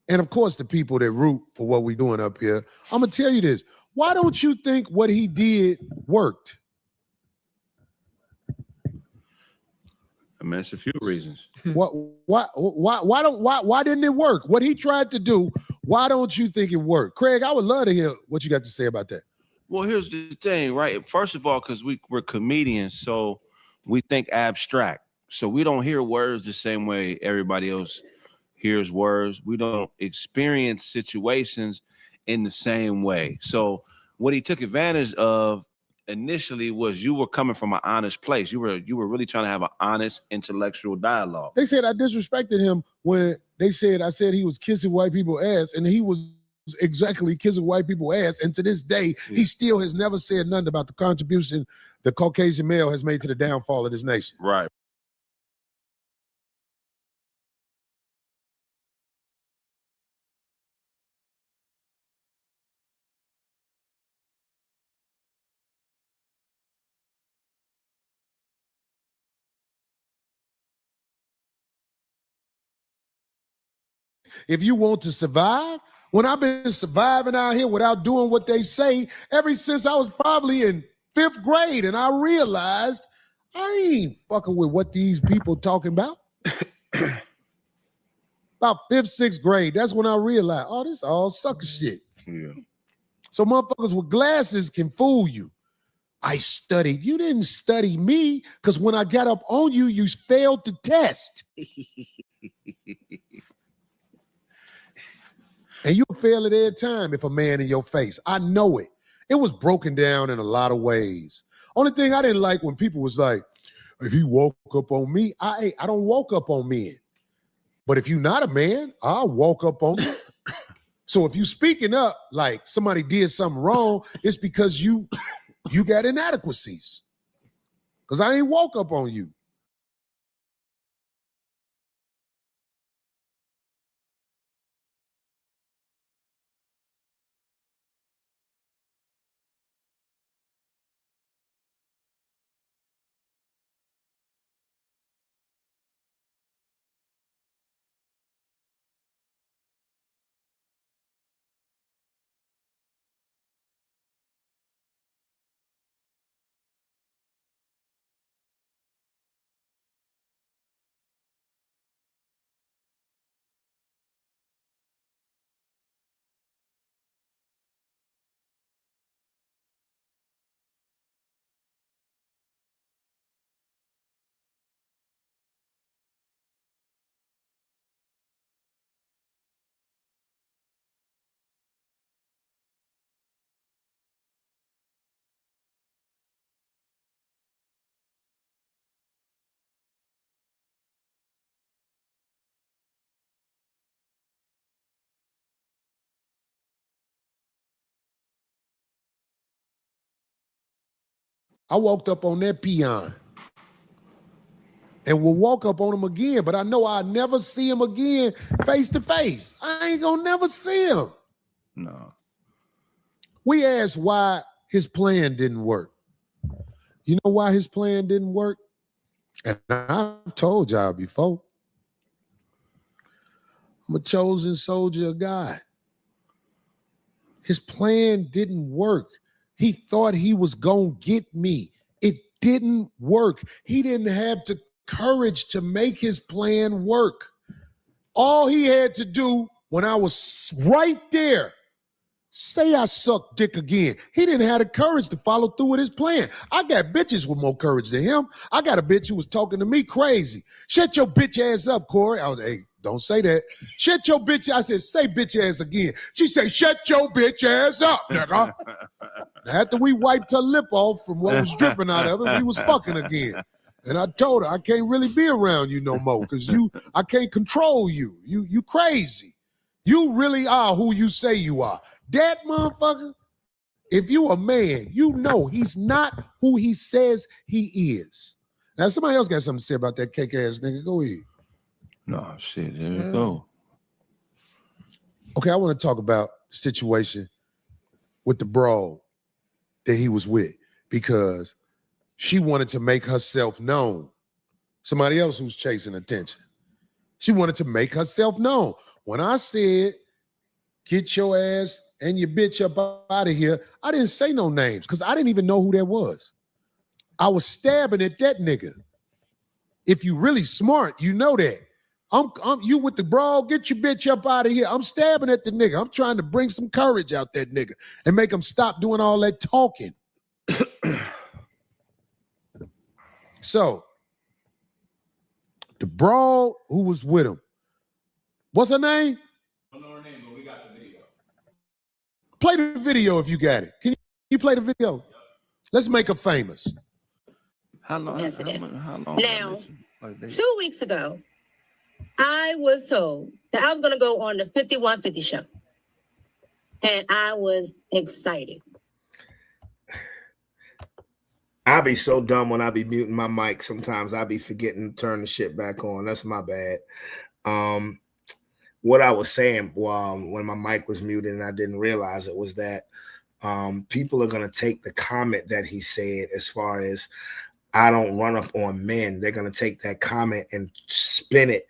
and of course the people that root for what we're doing up here, I'm gonna tell you this. Why don't you think what he did worked? I mean, it's a few reasons. Why didn't it work? What he tried to do, why don't you think it worked? Craig, I would love to hear what you got to say about that. Well, here's the thing, right? First of all, because we're comedians, so we think abstract. So we don't hear words the same way everybody else hears words. We don't experience situations in the same way. So what he took advantage of initially was you were coming from an honest place. You were really trying to have an honest intellectual dialogue. They said I disrespected him when I said he was kissing white people's ass, and he was exactly kissing white people's ass. And to this day, he still has never said nothing about the contribution the Caucasian male has made to the downfall of this nation. Right. If you want to survive, when I've been surviving out here without doing what they say ever since I was probably in 5th grade, and I realized I ain't fucking with what these people talking about. About 5th, 6th grade, that's when I realized, oh, this all sucker shit. Yeah. So motherfuckers with glasses can fool you. I studied. You didn't study me, because when I got up on you, you failed the test. And you'll fail it every time if a man in your face. I know it. It was broken down in a lot of ways. Only thing I didn't like when people was like, he woke up on me. I don't walk up on men. But if you're not a man, I'll walk up on you. So if you speaking up like somebody did something wrong, it's because you got inadequacies. Because I ain't walk up on you. I walked up on that peon. And will walk up on him again, but I know I'll never see him again face to face. I ain't gonna never see him. No. We asked why his plan didn't work. You know why his plan didn't work? And I've told y'all before. I'm a chosen soldier of God. His plan didn't work. He thought he was gonna get me. It didn't work. He didn't have the courage to make his plan work. All he had to do when I was right there, say I suck dick again. He didn't have the courage to follow through with his plan. I got bitches with more courage than him. I got a bitch who was talking to me crazy. Shut your bitch ass up, Corey. I was like, hey, don't say that. Shut your bitch. I said, say bitch ass again. She said, shut your bitch ass up, nigga. After we wiped her lip off from what was dripping out of it, we was fucking again. And I told her, I can't really be around you no more because I can't control you. You crazy. You really are who you say you are. That motherfucker, if you a man, you know he's not who he says he is. Now, somebody else got something to say about that cake ass nigga. Go ahead. No, shit, there we go. Okay, I want to talk about the situation with the bro that he was with because she wanted to make herself known. Somebody else who's chasing attention. She wanted to make herself known. When I said, get your ass and your bitch up out of here, I didn't say no names because I didn't even know who that was. I was stabbing at that nigga. If you really smart, you know that. I'm you with the bro, get your bitch up out of here. I'm stabbing at the nigga. I'm trying to bring some courage out that nigga and make him stop doing all that talking. So, the bro who was with him, what's her name? I don't know her name, but we got the video. Play the video if you got it. Can you play the video? Yep. Let's make her famous. How long? How long Now, 2 weeks ago, I was told that I was going to go on the 5150 show. And I was excited. I be so dumb when I be muting my mic. Sometimes I be forgetting to turn the shit back on. That's my bad. What I was saying when my mic was muted and I didn't realize it was that people are going to take the comment that he said as far as I don't run up on men. They're going to take that comment and spin it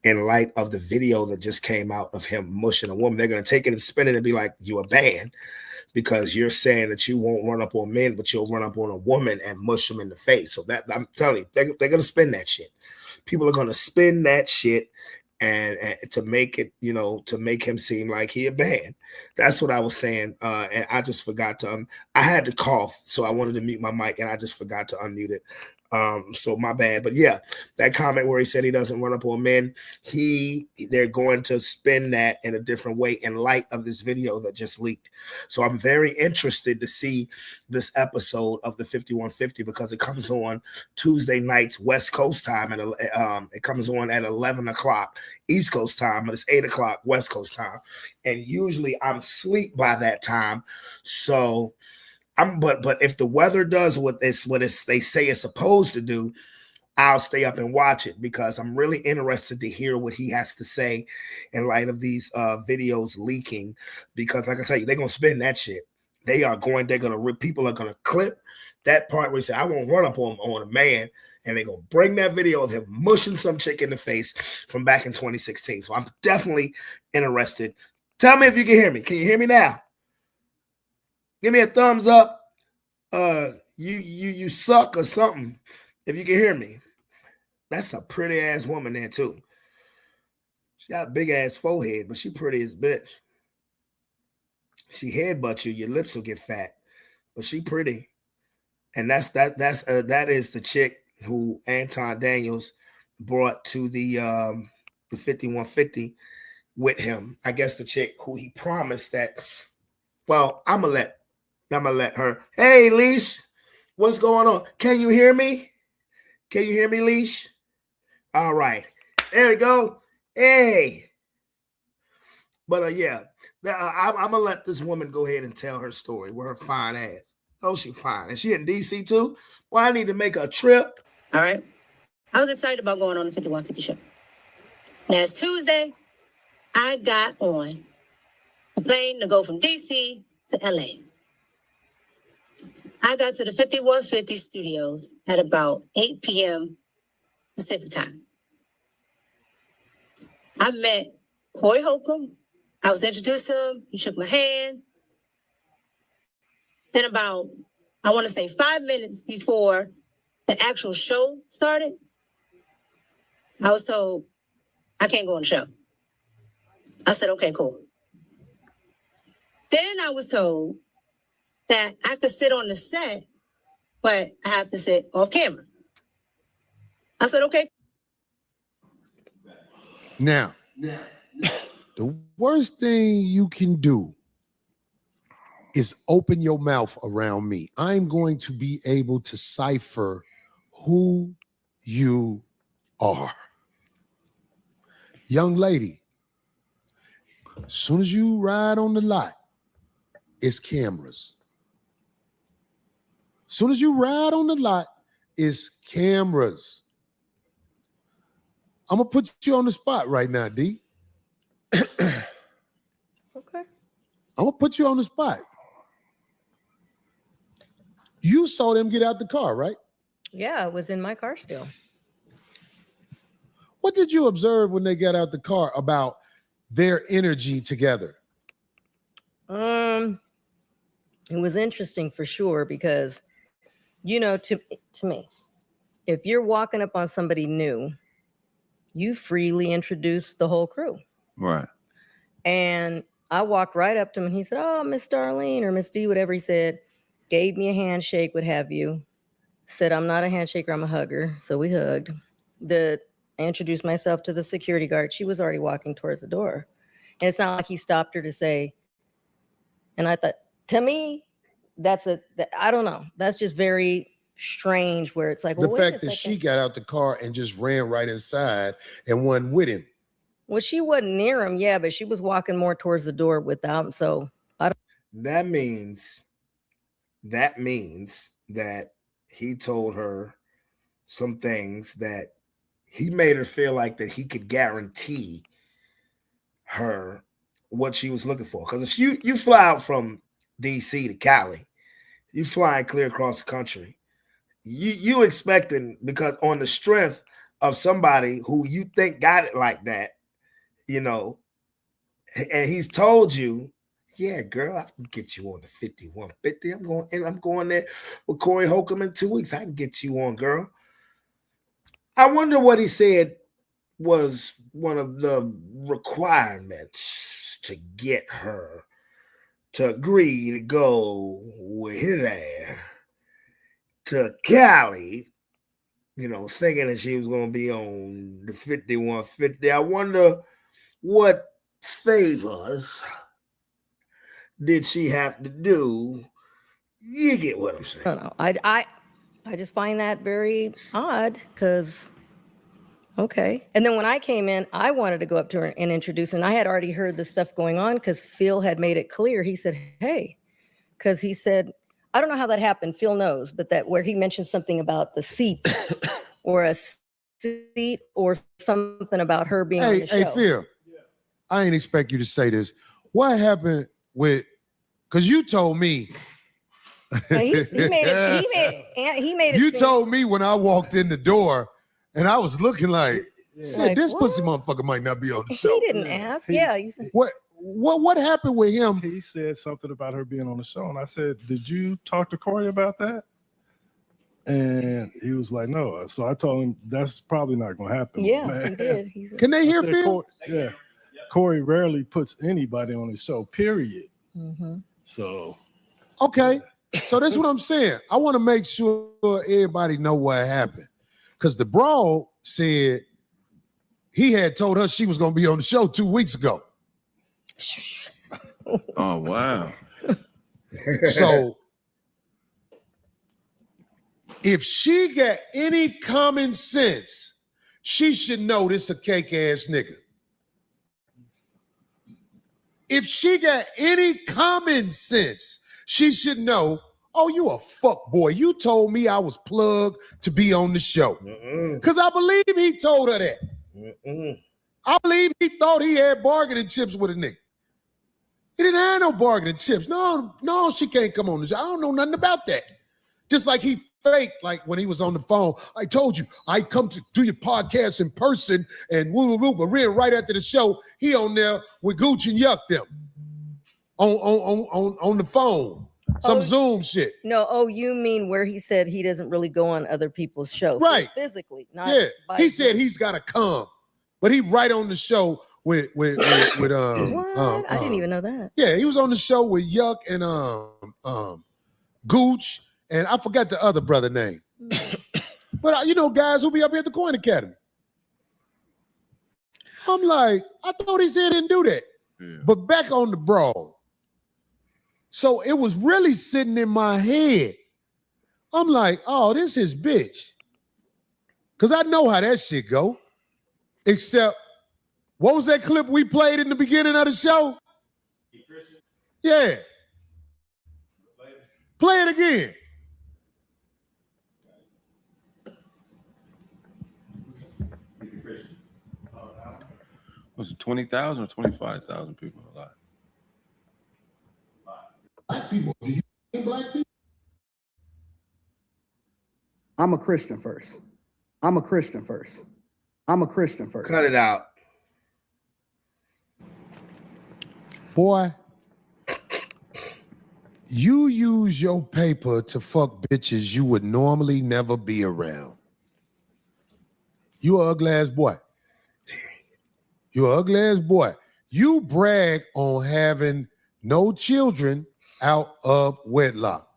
in light of the video that just came out of him mushing a woman. They're going to take it and spin it and be like, you a man because you're saying that you won't run up on men, but you'll run up on a woman and mush them in the face. So that I'm telling you, they're going to spin that shit. People are going to spin that shit and to make it, to make him seem like he a man. That's what I was saying. And I just forgot to, I had to cough. So I wanted to mute my mic and I just forgot to unmute it. So my bad. But yeah, that comment where he said he doesn't run up on men, they're going to spin that in a different way in light of this video that just leaked. So I'm very interested to see this episode of the 5150 because it comes on Tuesday nights West Coast time and it comes on at 11 o'clock East Coast time, but it's 8 o'clock West Coast time. And usually I'm asleep by that time. So but if the weather does what they say it's supposed to do, I'll stay up and watch it because I'm really interested to hear what he has to say in light of these videos leaking. Because like I tell you, they're gonna spin that shit. People are gonna clip that part where he said, I won't run up on a man, and they're gonna bring that video of him mushing some chick in the face from back in 2016. So I'm definitely interested. Tell me if you can hear me. Can you hear me now? Give me a thumbs up. You suck or something. If you can hear me. That's a pretty ass woman there too. She got a big ass forehead, but she pretty as bitch. She headbutt you, your lips will get fat, but she pretty. And that is the chick who Anton Daniels brought to the 5150 with him. I guess the chick who he promised that. Well, I'm gonna let her. Hey, Leash, what's going on? Can you hear me? Can you hear me, Leash? All right, there we go. Hey, but yeah, I'm gonna let this woman go ahead and tell her story with her fine ass. Oh, she fine. And she in DC too? Well, I need to make a trip. All right. I was excited about going on the 5150 show. Now it's Tuesday. I got on a plane to go from DC to LA. I got to the 5150 studios at about 8 p.m. Pacific time. I met Corey Holcomb. I was introduced to him. He shook my hand. Then about, I want to say 5 minutes before the actual show started, I was told, I can't go on the show. I said, okay, cool. Then I was told that I could sit on the set, but I have to sit off camera. I said, okay. Now, the worst thing you can do is open your mouth around me. I'm going to be able to cipher who you are. Young lady, as soon as you ride on the lot, it's cameras. As soon as you ride on the lot, it's cameras. I'm gonna put you on the spot right now, D. Okay. I'm gonna put you on the spot. You saw them get out the car, right? Yeah, it was in my car still. What did you observe when they got out the car about their energy together? It was interesting for sure because, you know, to me, if you're walking up on somebody new, you freely introduce the whole crew. Right. And I walked right up to him and he said, oh, Miss Darlene or Miss D, whatever he said, gave me a handshake, what have you. Said, I'm not a handshaker, I'm a hugger. So we hugged. I introduced myself to the security guard. She was already walking towards the door. And it's not like he stopped her to say, and I thought, to me, I don't know. That's just very strange where it's like, well, the fact that she got out the car and just ran right inside and wasn't with him. Well, she wasn't near him, yeah, but she was walking more towards the door without him. So I don't. That means that he told her some things that he made her feel like that he could guarantee her what she was looking for. Because if you fly out from DC to Cali, you flying clear across the country, you expecting, because on the strength of somebody who you think got it like that, you know, and he's told you, yeah, girl, I can get you on the 5150. I'm going there with Corey Holcomb in 2 weeks. I can get you on, girl. I wonder what he said was one of the requirements to get her to agree to go with his ass to Cali, you know, thinking that she was going to be on the 5150. I wonder what favors did she have to do? You get what I'm saying? I don't know. I just find that very odd because, okay. And then when I came in, I wanted to go up to her and introduce her. And I had already heard the stuff going on because Phil had made it clear. He said, hey, because he said, I don't know how that happened. Phil knows, but that where he mentioned something about the seats or a seat or something about her being on the show. Hey, Phil, I ain't expect you to say this. What happened with, because you told me. He made it. You told me when I walked in the door and I was looking like, like this what? pussy motherfucker might not be on the show. He didn't ask. You said. What happened with him? He said something about her being on the show. And I said, did you talk to Corey about that? And he was like, no. So I told him that's probably not going to happen. Yeah, man. he did. He said, Can they hear Phil? Yeah. Corey rarely puts anybody on his show, period. Mm-hmm. So. Okay. So that's what I'm saying. I want to make sure everybody know what happened. Because the broad said he had told her she was going to be on the show 2 weeks ago. Oh, wow. So if she got any common sense, she should know this a cake ass nigga. If she got any common sense, she should know, Oh, you a fuck boy. You told me I was plugged to be on the show. Because I believe he told her that. I believe he thought he had bargaining chips with a nigga. He didn't have no bargaining chips. No, she can't come on the show. I don't know nothing about that. Just like he faked, like when he was on the phone. I told you, I come to do your podcast in person and woo, but right after the show, he on there with Gooch and Yuck them on the phone. Some Zoom shit. No, you mean where he said he doesn't really go on other people's shows. Right. Physically, not He said he's got to come, but he right on the show with what? I didn't even know that. Yeah, he was on the show with Yuck and Gooch, and I forgot the other brother name. But you know, guys who be up here at the Coin Academy. I'm like, I thought he said he didn't do that. Yeah. But back on the brawl. So it was really sitting in my head. I'm like, oh, this is bitch. Because I know how that shit go. Except, what was that clip we played in the beginning of the show? Yeah. Play it again. Was it 20,000 or 25,000 people alive? Black people. Do you think black people? I'm a Christian first. I'm a Christian first. I'm a Christian first. Cut it out. Boy, you use your paper to fuck bitches you would normally never be around. You an ugly ass boy. You an ugly ass boy. You brag on having no children out of wedlock.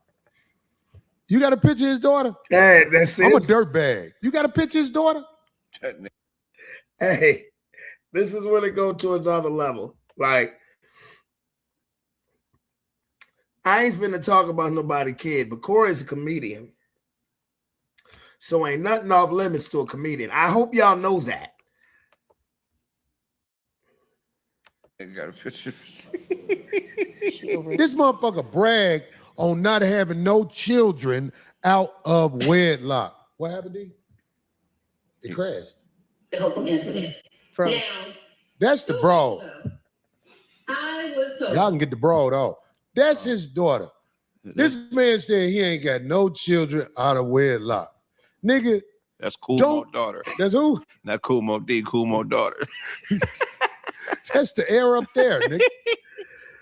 You got a picture of his daughter? Hey, that's it. I'm a dirtbag. You got a picture of his daughter? Hey, this is when it go to another level. Like, I ain't finna talk about nobody kid, but Corey's a comedian. So ain't nothing off limits to a comedian. I hope y'all know that. Got a picture. This motherfucker bragged on not having no children out of wedlock. What happened, D? It crashed. That's the broad. Y'all can get the broad off. That's his daughter. This man said he ain't got no children out of wedlock. Nigga. That's Cool daughter. That's who? Not Cool Mo D, Cool Mo daughter. That's the air up there, nigga.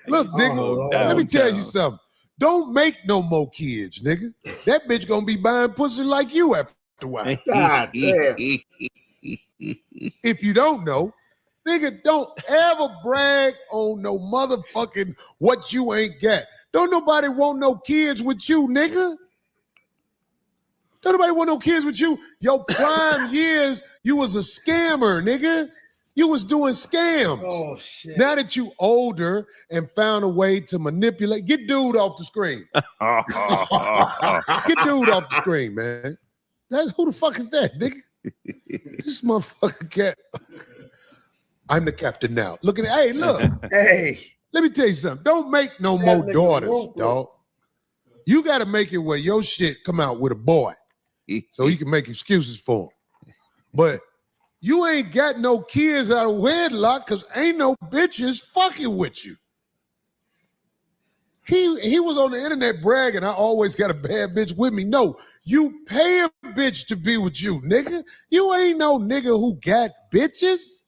Look, nigga, let me tell you something. Don't make no more kids, nigga. That bitch gonna be buying pussy like you after a while. God damn. If you don't know, nigga, don't ever brag on no motherfucking what you ain't got. Don't nobody want no kids with you, nigga. Don't nobody want no kids with you. Your prime years, you was a scammer, nigga. You was doing scams. Oh, shit. Now that you older and found a way to manipulate, get dude off the screen. Get dude off the screen, man. That's who the fuck is that, nigga? This motherfucker cat. I'm the captain now. Look at it. Hey, look. Hey. Let me tell you something. Don't make no more daughters, dog. You got to make it where your shit come out with a boy so you can make excuses for him. But you ain't got no kids out of wedlock because ain't no bitches fucking with you. He was on the internet bragging, I always got a bad bitch with me. No, you pay a bitch to be with you, nigga. You ain't no nigga who got bitches.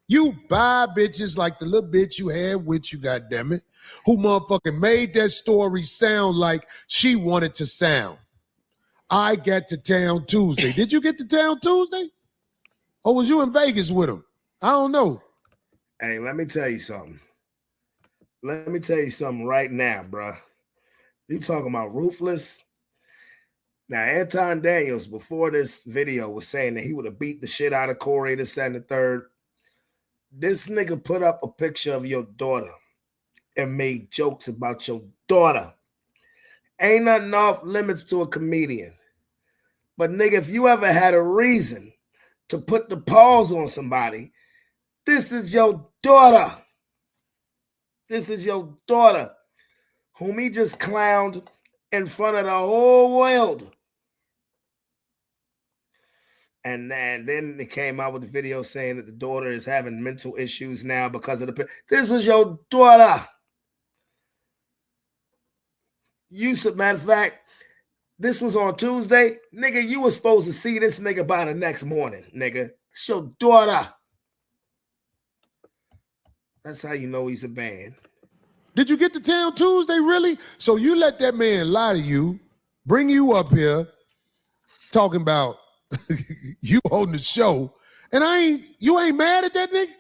You buy bitches like the little bitch you had with you, goddammit, who motherfucking made that story sound like she wanted to sound. I got to town Tuesday. Did you get to town Tuesday? Or was you in Vegas with him? I don't know. Hey, let me tell you something. Let me tell you something right now, bro. You talking about ruthless? Now, Anton Daniels, before this video, was saying that he would have beat the shit out of Corey, this, that, and the third. This nigga put up a picture of your daughter and made jokes about your daughter. Ain't nothing off limits to a comedian. But nigga, if you ever had a reason to put the pause on somebody, this is your daughter. This is your daughter, whom he just clowned in front of the whole world. And then they came out with the video saying that the daughter is having mental issues now because of the. This is your daughter. Matter of fact, this was on Tuesday. Nigga, you were supposed to see this nigga by the next morning, nigga. It's your daughter. That's how you know he's a band. Did you get to town Tuesday, really? So you let that man lie to you, bring you up here, talking about you holding the show, and you ain't mad at that nigga?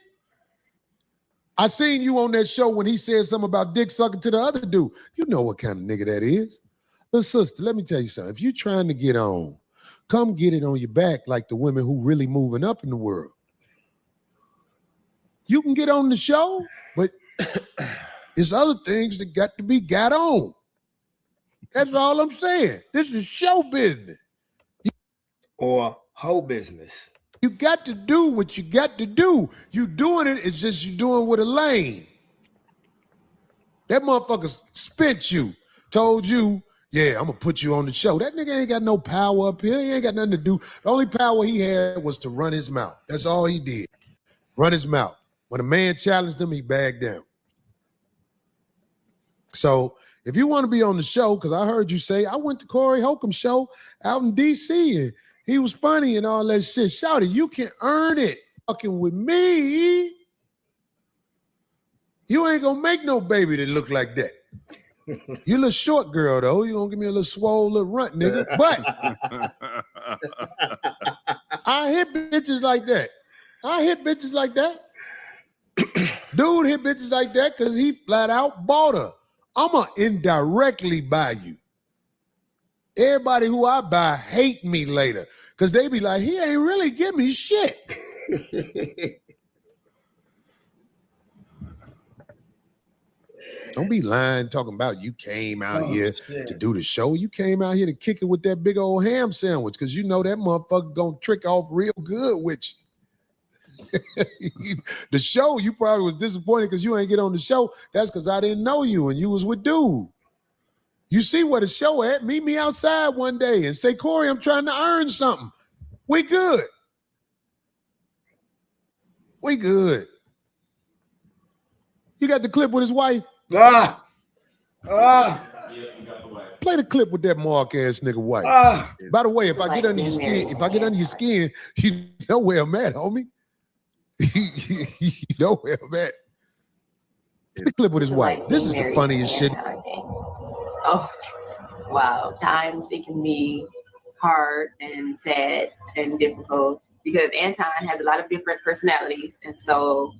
I seen you on that show when he said something about dick sucking to the other dude. You know what kind of nigga that is. But sister, let me tell you something. If you're trying to get on, come get it on your back like the women who really moving up in the world. You can get on the show, but it's other things that got to be got on. That's all I'm saying. This is show business. Or hoe business. You got to do what you got to do. You doing it, it's just you doing with a lane. That motherfucker spent you, told you, yeah, I'm gonna put you on the show. That nigga ain't got no power up here. He ain't got nothing to do. The only power he had was to run his mouth. That's all he did. Run his mouth. When a man challenged him, he bagged down. So if you want to be on the show, because I heard you say, I went to Corey Holcomb's show out in D.C. and he was funny and all that shit. Shouty, you can earn it fucking with me. You ain't gonna make no baby that look like that. You a little short girl, though. You gonna give me a little swole little runt, nigga. But I hit bitches like that. Dude hit bitches like that because he flat out bought her. I'ma indirectly buy you. Everybody who I buy hate me later because they be like, he ain't really give me shit. Don't be lying talking about you came out here to do the show. You came out here to kick it with that big old ham sandwich because you know that motherfucker gonna trick off real good with you. The show, you probably was disappointed because you ain't get on the show. That's because I didn't know you and you was with dude. You see what the show at? Meet me outside one day and say, Corey, I'm trying to earn something. We good. We good. You got the clip with his wife? Play the clip with that mark ass nigga wife. By the way, if I get under your skin, you know where I'm at, homie. You know where I'm at. The clip with his wife. This is the funniest shit. Oh, wow. Times it can be hard and sad and difficult because Anton has a lot of different personalities, and so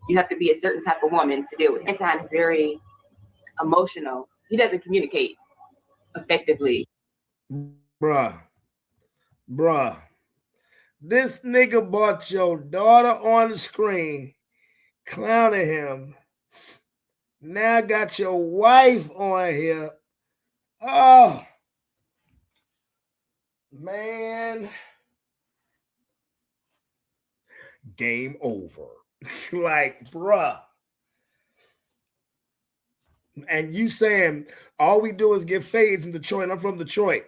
you have to be a certain type of woman to deal with. Anton is very emotional. He doesn't communicate effectively. Bruh. This nigga bought your daughter on the screen, clowning him. Now got your wife on here. Oh, man. Game over. Like, bruh. And you saying all we do is get fades in Detroit. I'm from Detroit.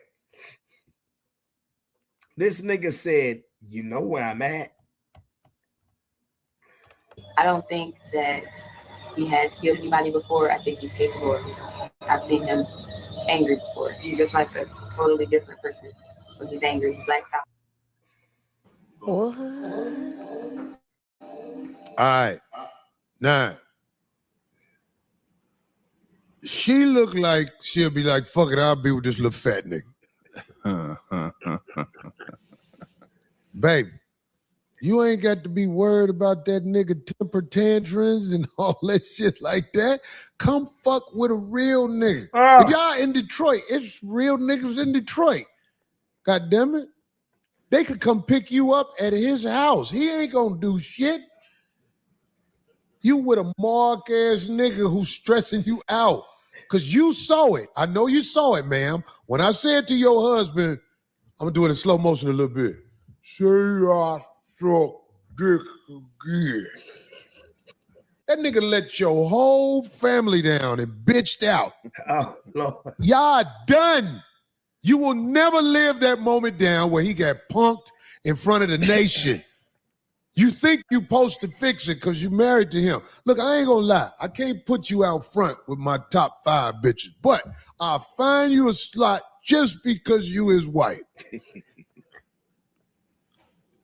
This nigga said, you know where I'm at. I don't think that he has killed anybody before. I think he's capable of it. I've seen him angry before. He's just like a totally different person when he's angry. He blacks out. What? All right. Now, she look like she'll be like, fuck it, I'll be with this little fat nigga. Baby, you ain't got to be worried about that nigga temper tantrums and all that shit like that. Come fuck with a real nigga. If y'all in Detroit, it's real niggas in Detroit. God damn it. They could come pick you up at his house. He ain't gonna do shit. You with a mark ass nigga who's stressing you out. Cause you saw it. I know you saw it, ma'am. When I said to your husband, I'm gonna do it in slow motion a little bit. Say I struck dick again. That nigga let your whole family down and bitched out. Oh, Lord. Y'all done. You will never live that moment down where he got punked in front of the nation. You think you supposed to fix it because you married to him. Look, I ain't gonna lie. I can't put you out front with my top 5 bitches, but I'll find you a slot just because you his wife.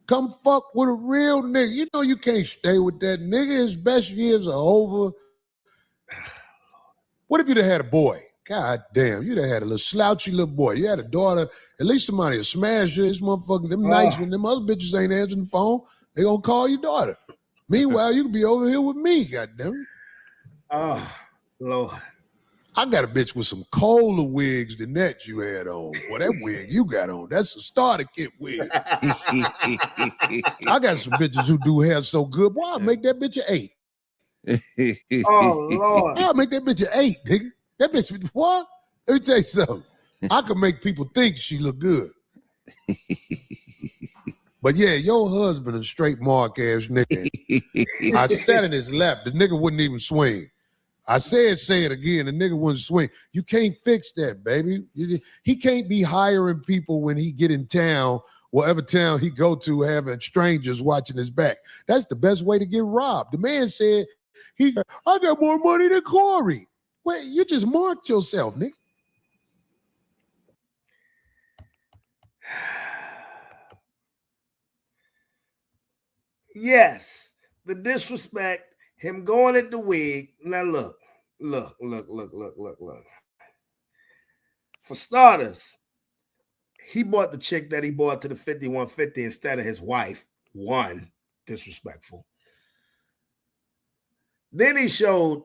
Come fuck with a real nigga. You know you can't stay with that nigga. His best years are over. What if you'd have had a boy? God damn, you'd have had a little slouchy little boy. You had a daughter, at least somebody will smash you. This motherfucker, them nights when them other bitches ain't answering the phone, they gonna call your daughter. Meanwhile, you could be over here with me, goddamn it. Oh, Lord. I got a bitch with some colder wigs than that you had on. Well, that wig you got on, that's a starter kit wig. I got some bitches who do hair so good, boy, I'll make that bitch an 8. Oh, Lord. I'll make that bitch an 8, nigga. That bitch, what? Let me tell you something. I can make people think she look good. But yeah, your husband a straight mark ass nigga. I sat in his lap. The nigga wouldn't even swing. I said, say it again. The nigga wouldn't swing. You can't fix that, baby. He can't be hiring people when he get in town, whatever town he go to, having strangers watching his back. That's the best way to get robbed. The man said, I got more money than Corey. Wait, you just marked yourself, nigga. Yes, the disrespect, him going at the wig. Now look. For starters, he bought the chick that he bought to the 5150 instead of his wife. One, disrespectful. Then he showed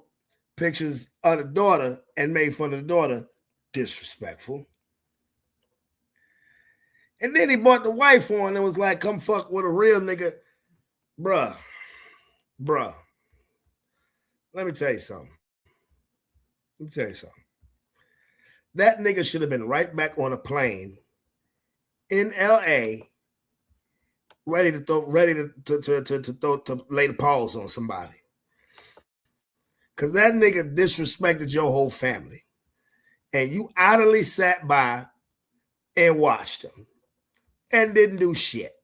pictures of the daughter and made fun of the daughter. Disrespectful. And then he bought the wife on and was like, come fuck with a real nigga. Bruh. Let me tell you something. That nigga should have been right back on a plane in LA, ready to lay the paws on somebody. Cause that nigga disrespected your whole family. And you idly sat by and watched him and didn't do shit.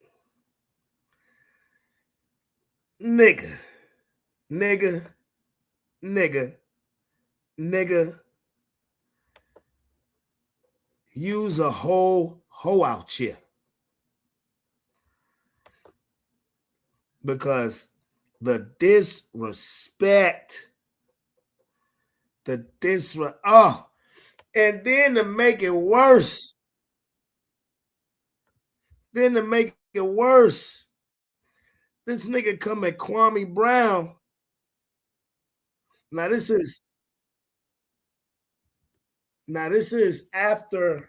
Nigga. Use a whole hoe out here. Because the disrespect, and then to make it worse, this nigga come at Kwame Brown. Now this is after.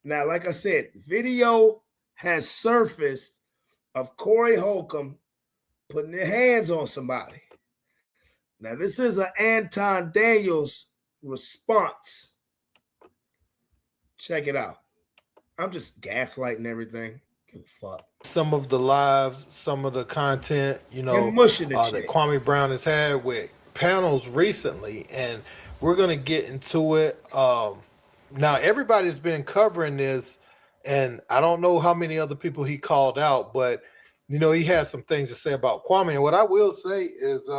Now, like I said, video has surfaced of Corey Holcomb putting their hands on somebody. Now, this is an Anton Daniels response. Check it out. I'm just gaslighting everything. Give a fuck. Some of the lives, some of the content, that Kwame Brown has had with panels recently, and we're going to get into it. Now, everybody's been covering this, and I don't know how many other people he called out, but, he had some things to say about Kwame. And what I will say is,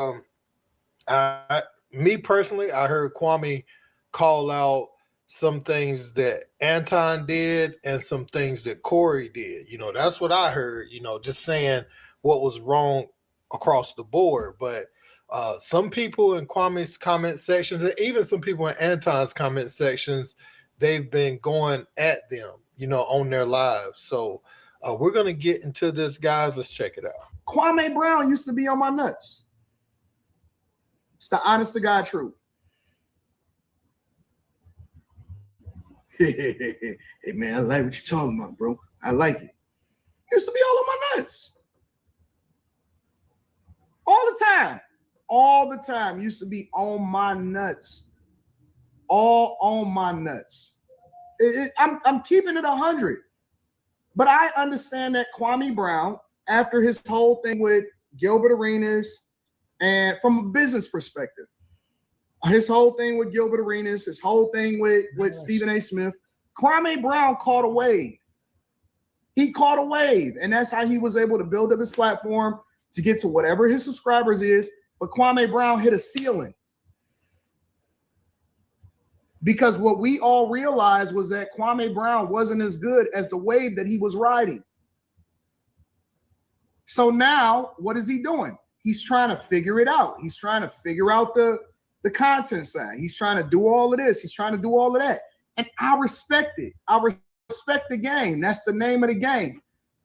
me personally, I heard Kwame call out some things that Anton did and some things that Corey did. That's what I heard, just saying what was wrong across the board. But some people in Kwame's comment sections, and even some people in Anton's comment sections, they've been going at them, on their lives. So we're going to get into this, guys. Let's check it out. Kwame Brown used to be on my nuts. It's the honest to God truth. Hey, man, I like what you're talking about, bro. I like it. Used to be all on my nuts. All the time. Used to be on my nuts. All on my nuts. I'm keeping it 100. But I understand that Kwame Brown, after his whole thing with Gilbert Arenas And from a business perspective, his whole thing with Gilbert Arenas, his whole thing with Stephen A. Smith, Kwame Brown caught a wave. He caught a wave, and that's how he was able to build up his platform to get to whatever his subscribers is. But Kwame Brown hit a ceiling. Because what we all realized was that Kwame Brown wasn't as good as the wave that he was riding. So now, what is he doing? He's trying to figure it out. He's trying to figure out the content side. He's trying to do all of this. He's trying to do all of that. And I respect it. I respect the game. That's the name of the game.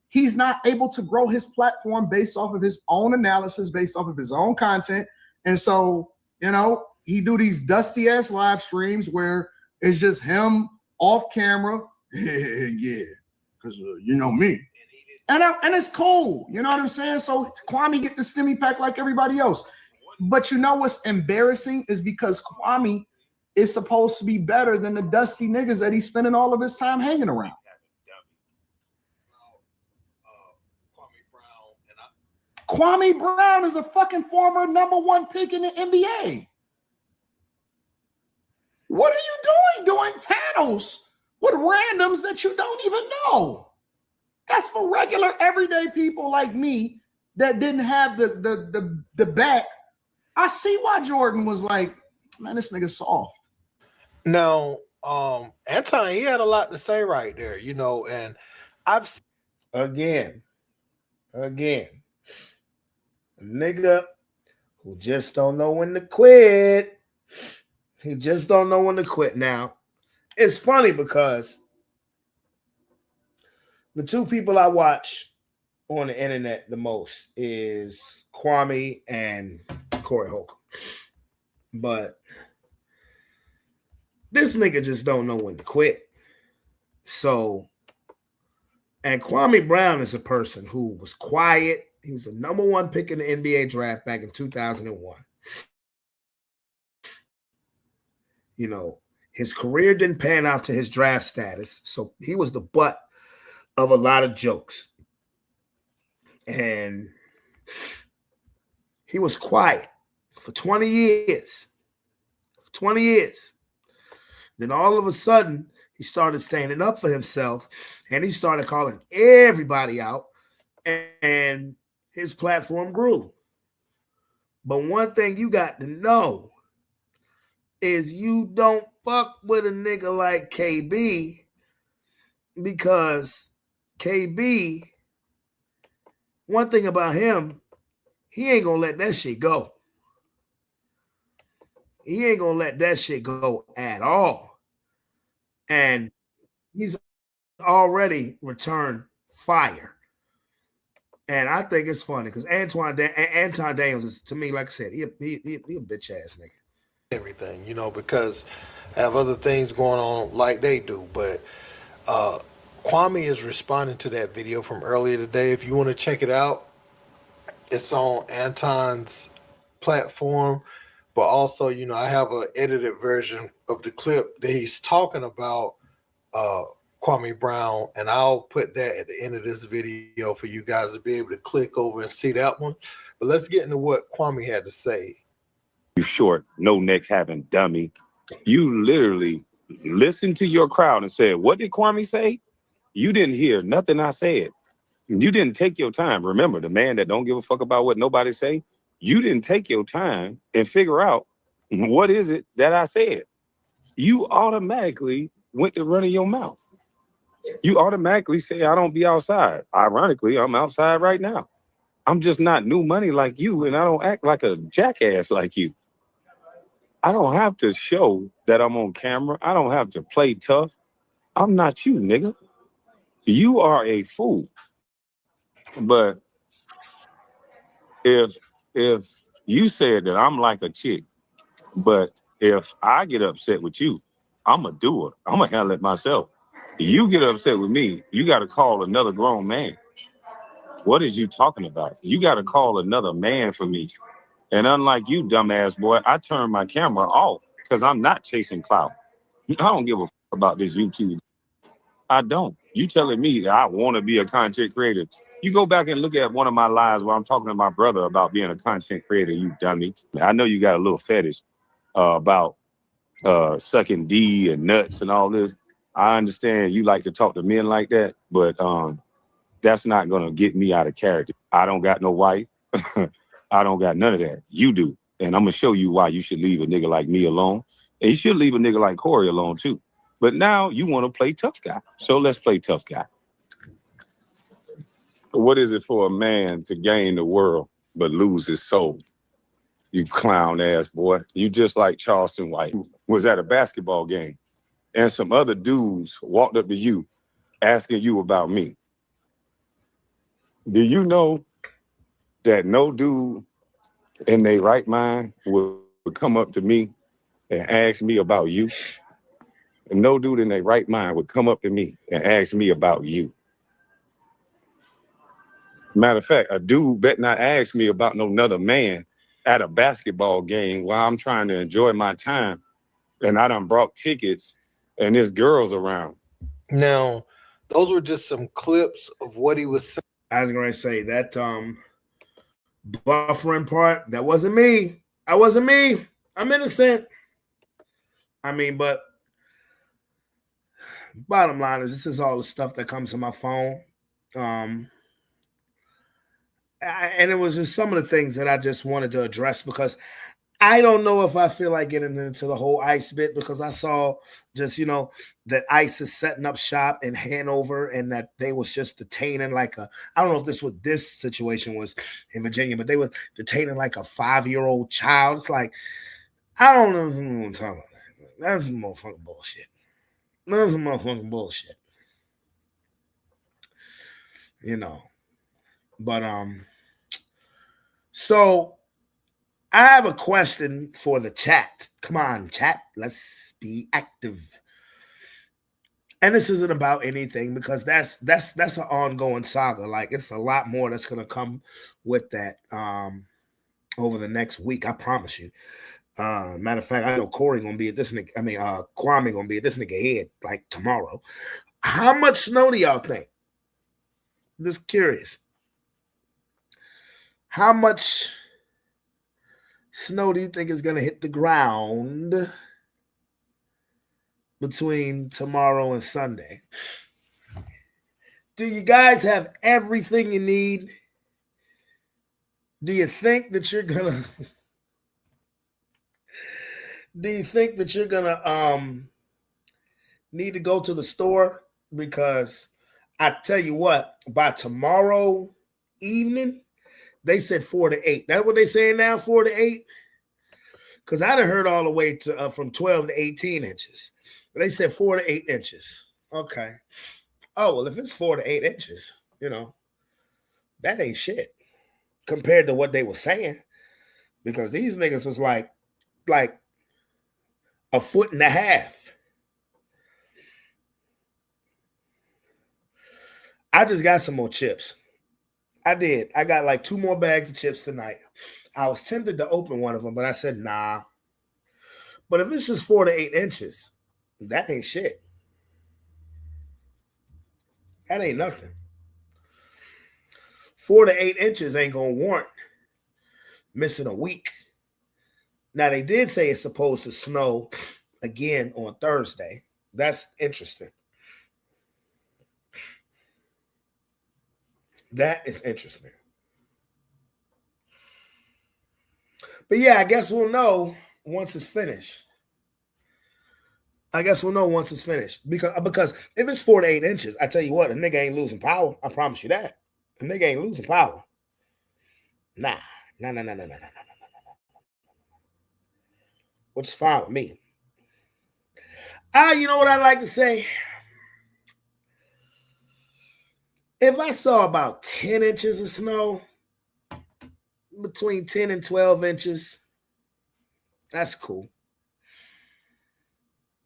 He's not able to grow his platform based off of his own analysis, based off of his own content. And so, you know, he do these dusty ass live streams where it's just him off camera. Yeah, because you know me. And it's cool. You know what I'm saying? So Kwame get the stimmy pack like everybody else. But you know what's embarrassing is because Kwame is supposed to be better than the dusty niggas that he's spending all of his time hanging around. Kwame Brown is a fucking former #1 pick in the NBA. What are you doing panels with randoms that you don't even know? That's for regular everyday people like me that didn't have the back. I see why Jordan was like, man, this nigga soft. Now, Anton, he had a lot to say right there, you know, and I've again, a nigga who just don't know when to quit. He just don't know when to quit. Now, it's funny because the two people I watch on the internet the most is Kwame and Corey Holcomb. But this nigga just don't know when to quit. So, and Kwame Brown is a person who was quiet. He was the #1 pick in the NBA draft back in 2001. You know, his career didn't pan out to his draft status. So he was the butt of a lot of jokes. And he was quiet for 20 years. For 20 years. Then all of a sudden, he started standing up for himself and he started calling everybody out and his platform grew. But one thing you got to know is you don't fuck with a nigga like KB because KB, one thing about him, he ain't gonna let that shit go. He ain't gonna let that shit go at all. And he's already returned fire. And I think it's funny because Anton Daniels is, to me, like I said, he a bitch ass nigga. Everything, you know, because I have other things going on like they do. But Kwame is responding to that video from earlier today. If you want to check it out, it's on Anton's platform. But also, you know, I have an edited version of the clip that he's talking about Kwame Brown, and I'll put that at the end of this video for you guys to be able to click over and see that one. But let's get into what Kwame had to say. You short, no neck having dummy. You literally listened to your crowd and said, what did Kwame say? You didn't hear nothing I said. You didn't take your time. Remember, the man that don't give a fuck about what nobody say, you didn't take your time and figure out what is it that I said. You automatically went to running your mouth. You automatically say, I don't be outside. Ironically, I'm outside right now. I'm just not new money like you, and I don't act like a jackass like you. I don't have to show that I'm on camera. I don't have to play tough. I'm not you, nigga. You are a fool. But if you said that I'm like a chick, but if I get upset with you, I'm a doer. I'm gonna handle it myself. You get upset with me, you got to call another grown man. What is you talking about? You got to call another man for me. And unlike you, dumbass boy, I turn my camera off because I'm not chasing clout. I don't give a fuck about this YouTube. I don't. You telling me that I want to be a content creator You go back and look at one of my lives where I'm talking to my brother about being a content creator, you dummy. I know you got a little fetish about sucking D and nuts and all this. I understand you like to talk to men like that, but that's not gonna get me out of character. I don't got no wife. I don't got none of that. You do. And I'm gonna show you why you should leave a nigga like me alone. And you should leave a nigga like Corey alone too. But now you want to play tough guy. So let's play tough guy. What is it for a man to gain the world but lose his soul? You clown ass boy. You just like Charleston White was at a basketball game and some other dudes walked up to you asking you about me. Do you know that no dude in their right mind would come up to me and ask me about you? And no dude in their right mind would come up to me and ask me about you. Matter of fact, a dude bet not ask me about no another man at a basketball game while I'm trying to enjoy my time and I done brought tickets and there's girls around. Now, those were just some clips of what he was saying. I was going to say that buffering part, that wasn't me. I wasn't me. I'm innocent. I mean, but bottom line is this is all the stuff that comes to my phone. And it was just some of the things that I just wanted to address because I don't know if I feel like getting into the whole ICE bit because I saw just, that ICE is setting up shop in Hanover and that they was just detaining I don't know if this situation was in Virginia, but they were detaining like a 5-year-old child. It's like, I don't know if I'm going to talk about that. That's some motherfucking bullshit. That's some motherfucking bullshit. But, so I have a question for the chat. Come on, chat. Let's be active. And this isn't about anything because that's an ongoing saga. Like it's a lot more that's gonna come with that over the next week. I promise you. Matter of fact, I know Corey gonna be at this nigga. Kwame gonna be at this nigga head like tomorrow. How much snow do y'all think? Just curious. How much snow do you think is going to hit the ground between tomorrow and Sunday? Do you guys have everything you need? Do you think that you're going to need to go to the store? Because I tell you what, by tomorrow evening, they said 4 to 8. That's what they saying now, 4 to 8? Because I done heard all the way to from 12 to 18 inches. But they said 4 to 8 inches. Okay. Oh, well, if it's 4 to 8 inches, that ain't shit compared to what they were saying. Because these niggas was like 1.5 foot. I just got some more chips. I did. I got like 2 more bags of chips tonight. I was tempted to open one of them, but I said, nah. But if it's just 4 to 8 inches, that ain't shit. That ain't nothing. 4 to 8 inches ain't going to warrant missing a week. Now, they did say it's supposed to snow again on Thursday. That's interesting. That is interesting. But yeah, I guess we'll know once it's finished. Because if it's 4 to 8 inches, I tell you what, a nigga ain't losing power. I promise you that. A nigga ain't losing power. Nah. Which is fine with me. You know what I like to say? If I saw about 10 inches of snow, between 10 and 12 inches, that's cool.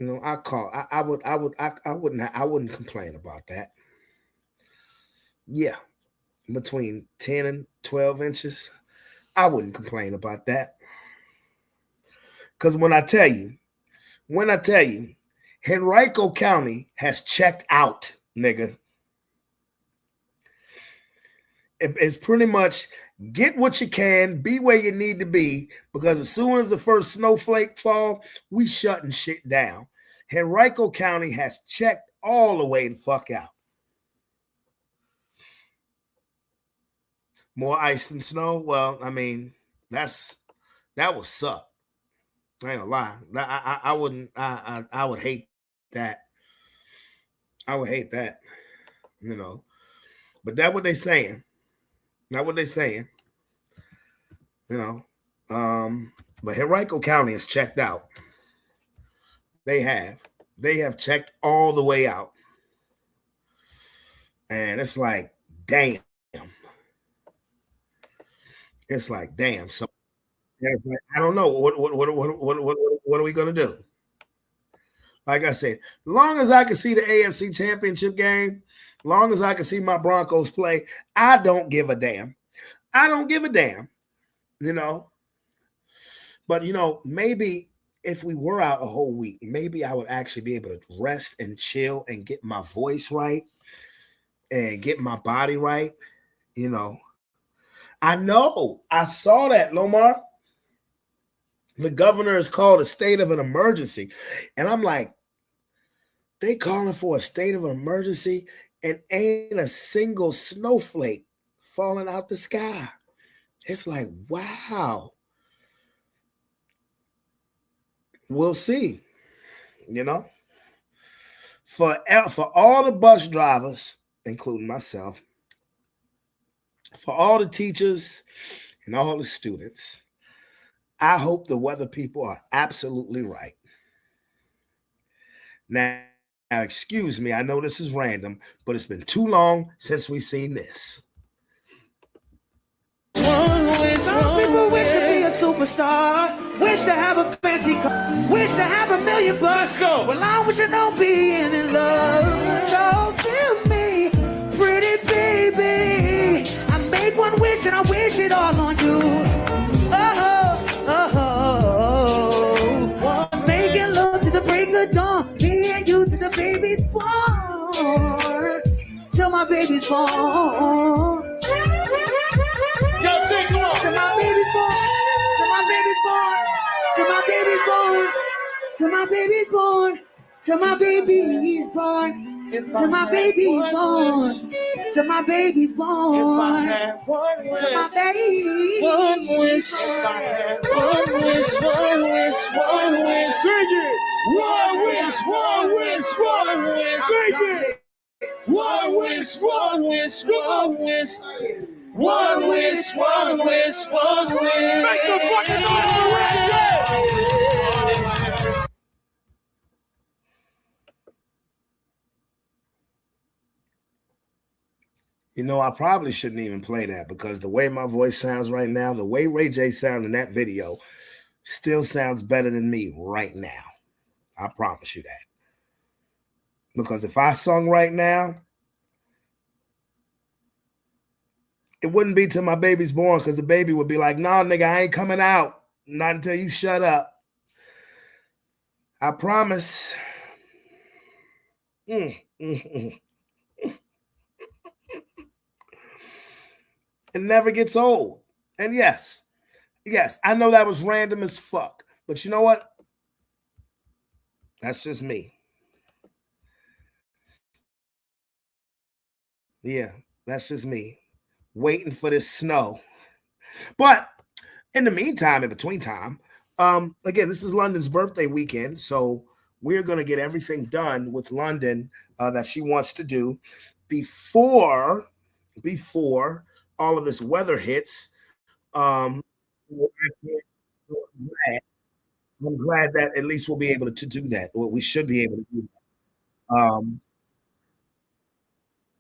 I wouldn't complain about that. Yeah. Between 10 and 12 inches, I wouldn't complain about that. Because when I tell you, Henrico County has checked out, nigga. it's pretty much get what you can, be where you need to be, because as soon as the first snowflake fall, we shutting shit down. Henrico County has checked all the way the fuck out. More ice than snow? Well, I mean, that would suck. I ain't gonna lie. I wouldn't. I would hate that. I would hate that. You know, but that's what they saying. Not what they saying. You know, but Henrico County is checked out. They have checked all the way out, and it's like, damn. It's like, damn. So it's like, I don't know what are we gonna do? Like I said, long as I can see the AFC Championship game, long as I can see my Broncos play, I don't give a damn. I don't give a damn, you know. But you know, maybe if we were out a whole week, maybe I would actually be able to rest and chill and get my voice right and get my body right, you know. I know. I saw that, Lomar. The governor has called a state of an emergency. And I'm like, they calling for a state of an emergency and ain't a single snowflake falling out the sky. It's like, wow. We'll see. You know? For all the bus drivers, including myself, for all the teachers and all the students, I hope the weather people are absolutely right. Now, excuse me, I know this is random, but it's been too long since we've seen this. Some people wish to be a superstar, wish to have a fancy car, wish to have $1 million bucks. Well, I wish I don't be in love. So feel me, pretty baby. I make one wish and I wish it all on you. Making love to the break of dawn, me and you to the baby's born, till my baby's born. Yo, sing, come on. Till my baby's born, till my baby's born, till my baby's born, till my baby's born, till my baby's born, till my baby's born, till my baby's born, till my baby's born. One wish, one wish, one wish, one wish. Sing it. One wish, one wish, one wish. Sing it. One wish, one wish, one wish. One wish, one wish, one wish. Make some fucking noise for Red. You know, I probably shouldn't even play that because the way my voice sounds right now, the way Ray J sounded in that video still sounds better than me right now. I promise you that. Because if I sung right now, it wouldn't be till my baby's born because the baby would be like, nah, nigga, I ain't coming out. Not until you shut up. I promise. It never gets old. And yes, I know that was random as fuck. But you know what? That's just me. Yeah, that's just me. Waiting for this snow. But in the meantime, in between time, again, this is London's birthday weekend, so we're going to get everything done with London that she wants to do before all of this weather hits. I'm glad that at least we'll be able to do that. Well, we should be able to do that.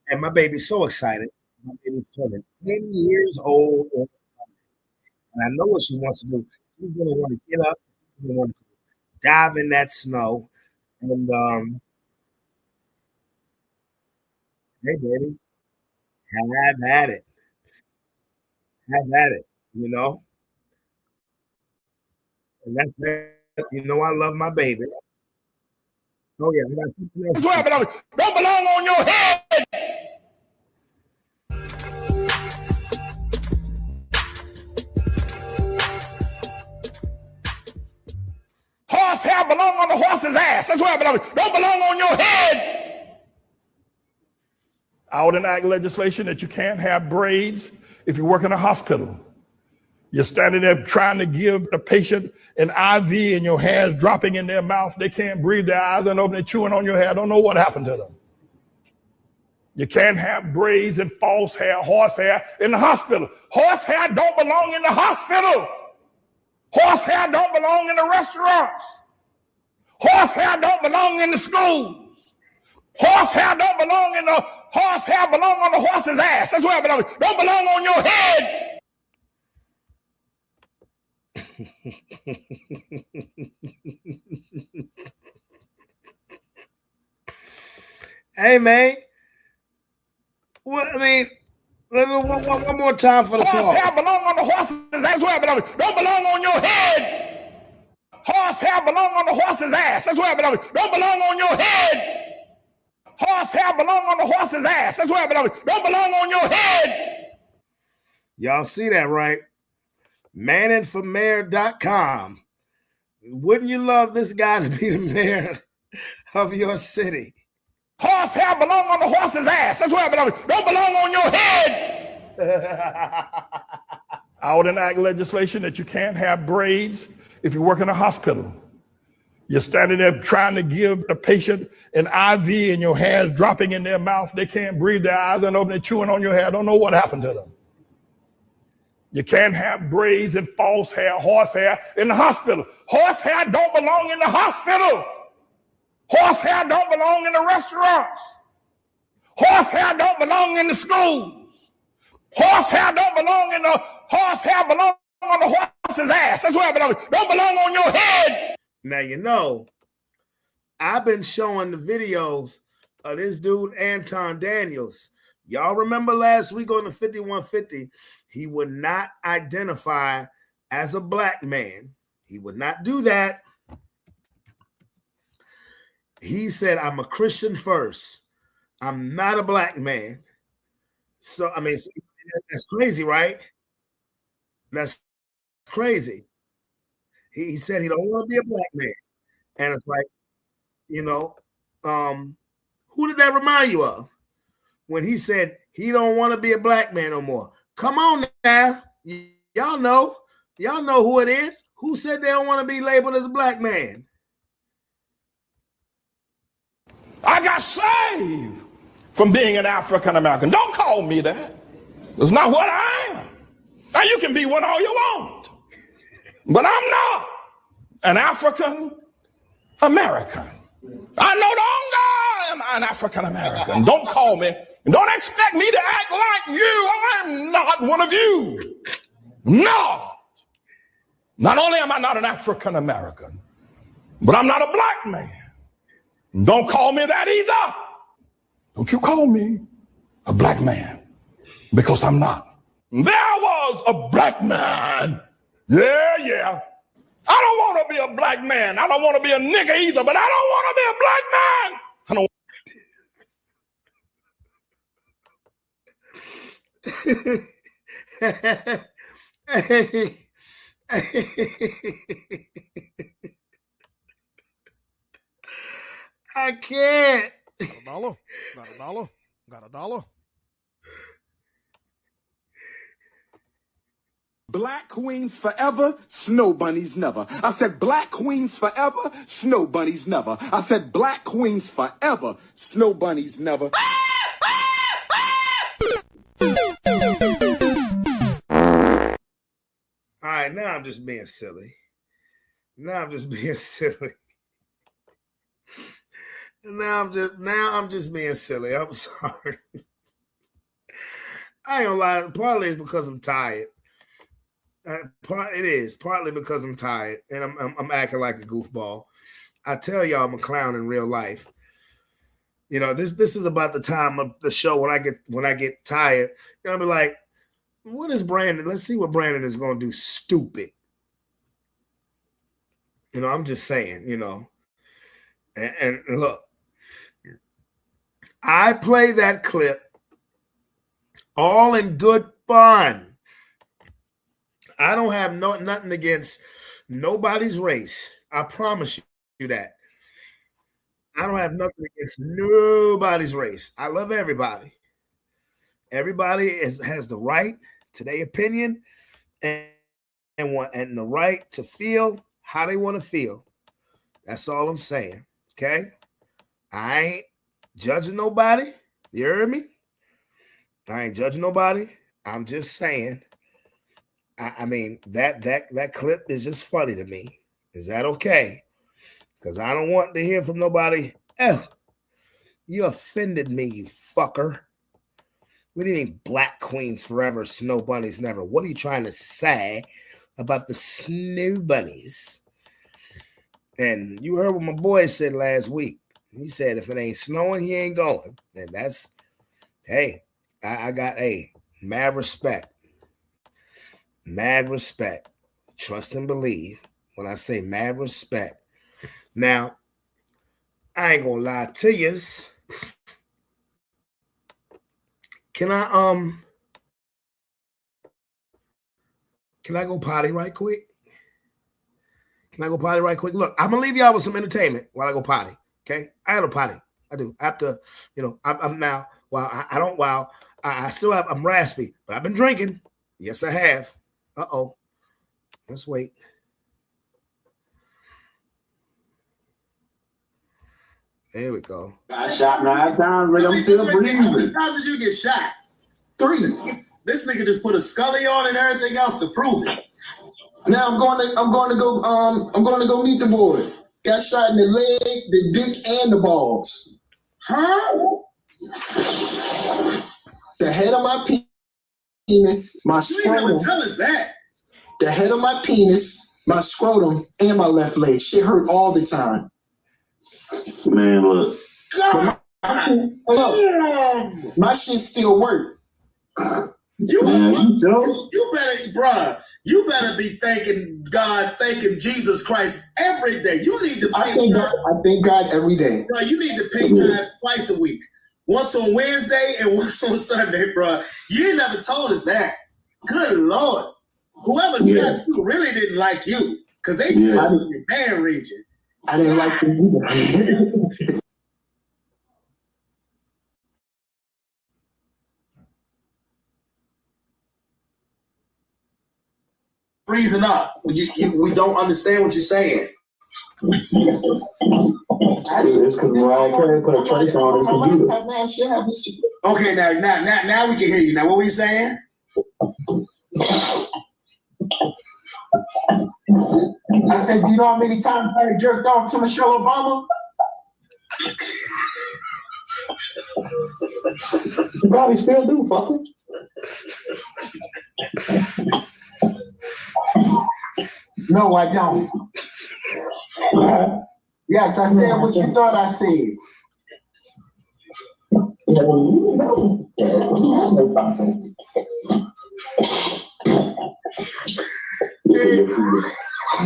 And my baby's so excited. My baby's turning 10 years old. And I know what she wants to do. She's going to want to get up. She's going to want to dive in that snow. And, hey, baby, have at it. Have at it, you know? And that's that. You know, I love my baby. Oh, yeah. Don't belong on your head. belong on the horse's ass. That's where it belongs. Don't belong on your head. I would enact legislation that you can't have braids if you work in a hospital. You're standing there trying to give the patient an IV and your hair's dropping in their mouth. They can't breathe, their eyes are open, they're chewing on your hair. Don't know what happened to them. You can't have braids and false hair, horse hair in the hospital. Horse hair don't belong in the hospital. Horse hair don't belong in the restaurants. Horse hair don't belong in the schools. Horse hair don't belong in the horse hair belong on the horse's ass. That's where it belongs. Don't belong on your head. Hey, man. Well, I mean, one more time for the horse hair belong on the horse's ass. That's where it belongs. Don't belong on your head. Horse hair belong on the horse's ass. That's where it belongs. Don't belong on your head. Horse hair belong on the horse's ass. That's where it belongs. Don't belong on your head. Y'all see that, right? Manningformayor.com. Wouldn't you love this guy to be the mayor of your city? Horse hair belong on the horse's ass. That's where it belongs. Don't belong on your head. I would enact legislation that you can't have braids if you work in a hospital. You're standing there trying to give the patient an IV and your hair's dropping in their mouth. They can't breathe, their eyes are open, they're chewing on your hair. Don't know what happened to them. You can't have braids and false hair, horse hair in the hospital. Horse hair don't belong in the hospital. Horse hair don't belong in the restaurants. Horse hair don't belong in the schools. Horse hair don't belong in the horse hair belong on the horse's ass. That's where it belongs. Don't belong on your head. Now, you know, I've been showing the videos of this dude, Anton Daniels. Y'all remember last week on the 5150, he would not identify as a black man. He would not do that. He said, I'm a Christian first. I'm not a black man. So, I mean, that's crazy, right? That's crazy. He said he don't want to be a black man. And it's like, you know, who did that remind you of? When he said he don't want to be a black man no more. Come on now. Y'all know who it is. Who said they don't want to be labeled as a black man? I got saved from being an African American. Don't call me that. It's not what I am. Now you can be what all you want, but I'm not an African American. I no longer am an African American. Don't call me. Don't expect me to act like you. I'm not one of you. No. Not only am I not an African American, but I'm not a black man. Don't call me that either. Don't you call me a black man, because I'm not. There was a black man. Yeah. I don't want to be a black man. I don't want to be a nigga either, but I don't want to be a black man. I don't. I can't. Got a dollar. Black queens forever, snow bunnies never. I said black queens forever, snow bunnies never. I said black queens forever, snow bunnies never. All right, now I'm just being silly. Now I'm just being silly. Now I'm just being silly. I'm sorry. I ain't gonna lie. Partly it's because I'm tired. It is partly because I'm tired and I'm acting like a goofball. I tell y'all I'm a clown in real life. You know, this is about the time of the show when I get tired. I'll be like, what is Brandon? Let's see what Brandon is gonna do. Stupid. You know, I'm just saying, you know. And look, I play that clip all in good fun. I don't have nothing against nobody's race. I promise that. I don't have nothing against nobody's race. I love everybody. Everybody has the right to their opinion and the right to feel how they want to feel. That's all I'm saying. Okay? I ain't judging nobody. You heard me? I ain't judging nobody. I'm just saying. I mean, that clip is just funny to me. Is that okay? Because I don't want to hear from nobody. Oh, you offended me, you fucker. We didn't need black queens forever, snow bunnies never. What are you trying to say about the snow bunnies? And you heard what my boy said last week. He said if it ain't snowing, he ain't going. And that's, hey, I got mad respect. Mad respect. Trust and believe when I say mad respect. Now, I ain't gonna lie to yous. Can I go potty right quick? Can I go potty right quick? Look, I'm gonna leave y'all with some entertainment while I go potty. Okay, I got a potty. I do. After, I'm now. I still have. I'm raspy, but I've been drinking. Yes, I have. Let's wait. There we go. I shot 9 times, but I'm still breathing. How many times did you get shot? 3. This nigga just put a scully on and everything else to prove it. Now I'm going to go meet the boy. Got shot in the leg, the dick, and the balls. Huh? The head of my penis, my scrotum. You didn't even tell us that. The head of my penis, my scrotum, and my left leg. Shit hurt all the time. Man, look. My shit still work. You better be thanking God, thanking Jesus Christ every day. You need to pay I thank God every day. Bro, you need to pay tithes twice a week. Once on Wednesday and once on Sunday, bro. You ain't never told us that. Good Lord. Whoever shot you really didn't like you. Because they shot you in your band region. I didn't like them either. Freezing up. We don't understand what you're saying. It's because Mariah Carey put a trace on his computer. Okay, now we can hear you. Now, what were you saying? I said, do you know how many times I jerked off to Michelle Obama? You probably still do, fucker. No, I don't. Yes, I said what you thought I said.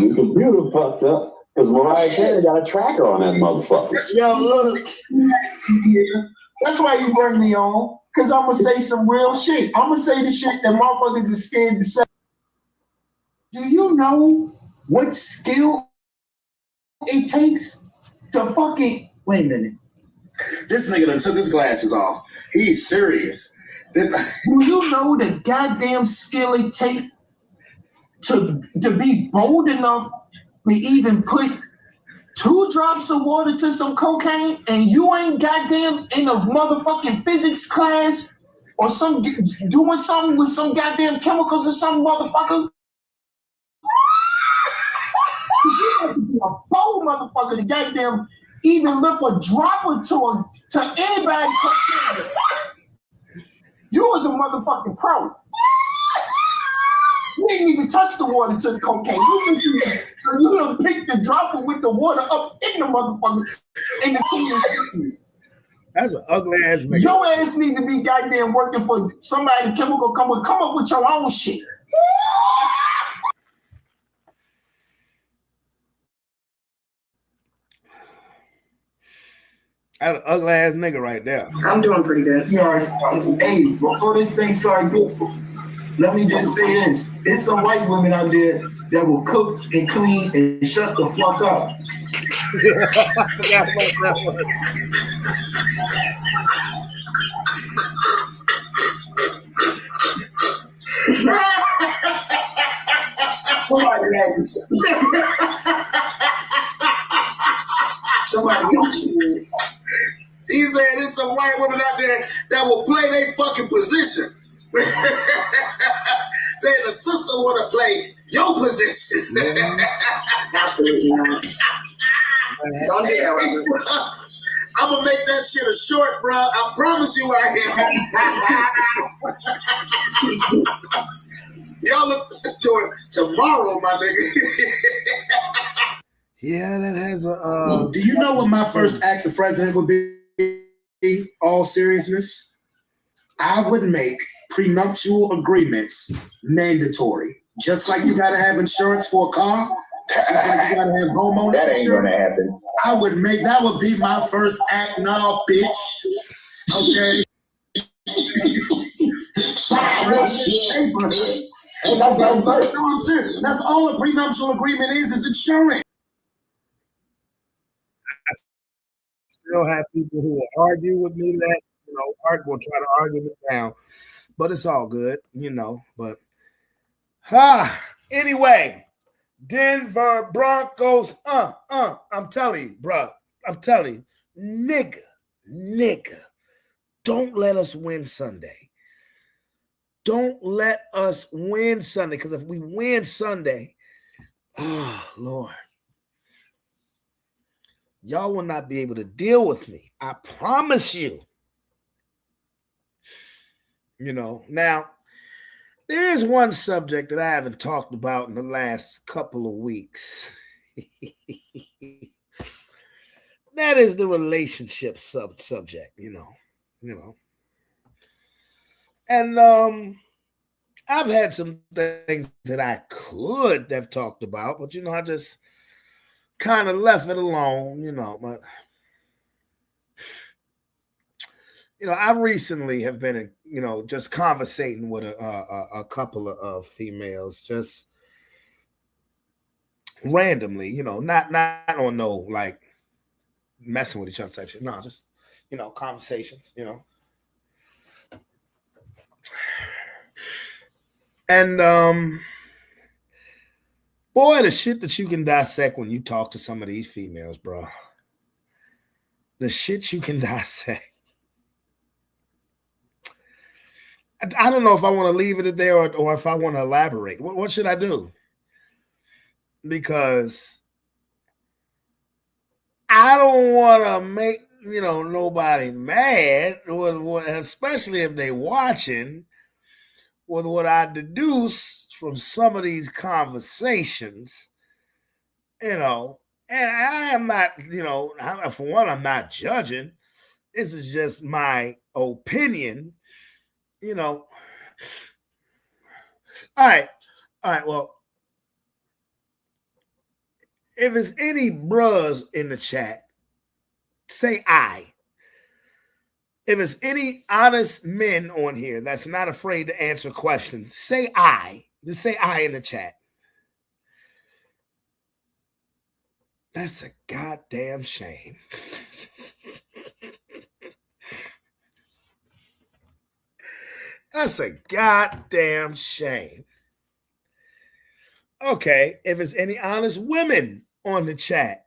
Your computer fucked up because Mariah Carey got a tracker on that motherfucker. Yo, look. That's why you bring me on, because I'm going to say some real shit. I'm going to say the shit that motherfuckers are scared to say. Do you know what skill it takes to fucking... Wait a minute. This nigga done took his glasses off. He's serious. Do you know the goddamn skill it takes to be bold enough to even put 2 drops of water to some cocaine and you ain't goddamn in a motherfucking physics class or doing something with some goddamn chemicals or some motherfucker? You have to be a bold motherfucker to goddamn even lift a dropper to anybody. You was a motherfucking pro. You didn't even touch the water to the cocaine. You done picked the dropper with the water up in the motherfucker in the That's an ugly ass nigga. Your ass need to be goddamn working for somebody chemical. Come up with your own shit. That's an ugly ass nigga right there. I'm doing pretty good. Hey, before this thing started, let me just say this. There's some white women out there that will cook and clean and shut the fuck up. I forgot about that one. Somebody else. He said there's some white women out there that will play their fucking position. Saying the sister want to play your position. Absolutely not. Don't do that, Robert. I'm gonna make that shit a short, bro. I promise you I am. Y'all look for it tomorrow, my nigga. Yeah, that has a. Do you know what my first act of president would be? All seriousness, I would make prenuptial agreements mandatory. Just like you gotta have insurance for a car, just like you gotta have homeowners That ain't insurance. gonna happen. I would make that would be my first act now, bitch. Okay. That's all a prenuptial agreement is insurance. Still have people who will argue with me that, will try to argue me down. But it's all good, But anyway, Denver Broncos. I'm telling you, bro. I'm telling you, nigga, don't let us win Sunday. Don't let us win Sunday. Because if we win Sunday, oh Lord, y'all will not be able to deal with me. I promise you. Now, there is one subject that I haven't talked about in the last couple of weeks. That is the relationship subject, And I've had some things that I could have talked about, but I just kind of left it alone, but I recently have been, just conversating with a couple of females, just randomly, not on no like messing with each other type shit. No, just conversations, And boy, the shit that you can dissect when you talk to some of these females, bro. The shit you can dissect. I don't know if I want to leave it there or if I want to elaborate. What should I do? Because I don't want to make, nobody mad, especially if they watching, with what I deduce from some of these conversations, and I am not, for one, I'm not judging. This is just my opinion, All right. Well, if there's any bros in the chat, say I. If there's any honest men on here that's not afraid to answer questions, say I. Just say I in the chat. That's a goddamn shame. That's a goddamn shame. Okay, if there's any honest women on the chat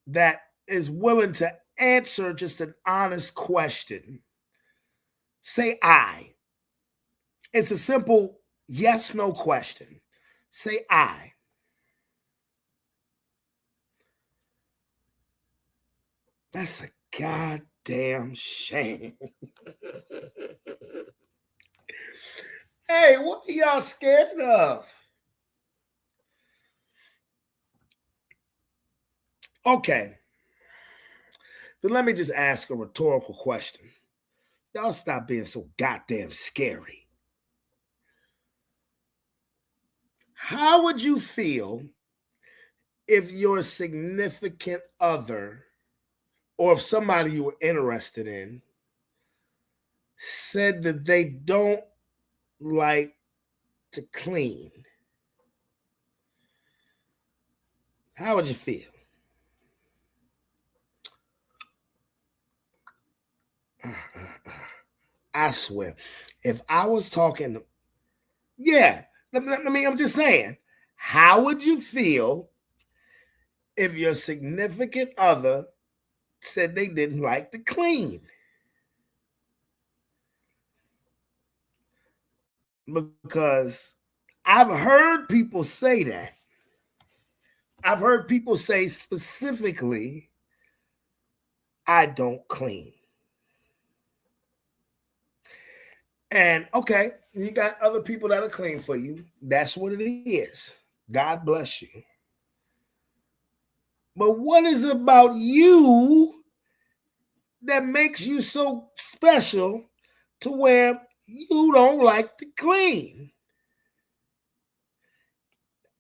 that is willing to answer just an honest question, say I. It's a simple yes, no question. Say I. That's a goddamn shame. Hey, what are y'all scared of? Okay. Then let me just ask a rhetorical question. Y'all stop being so goddamn scary. How would you feel if your significant other or if somebody you were interested in said that they don't like to clean? How would you feel? I swear, if I was talking, yeah, I'm just saying, how would you feel if your significant other said they didn't like to clean? Because I've heard people say that. I've heard people say specifically, I don't clean. And okay, you got other people that'll clean for you. That's what it is. God bless you. But what is it about you that makes you so special to where you don't like to clean?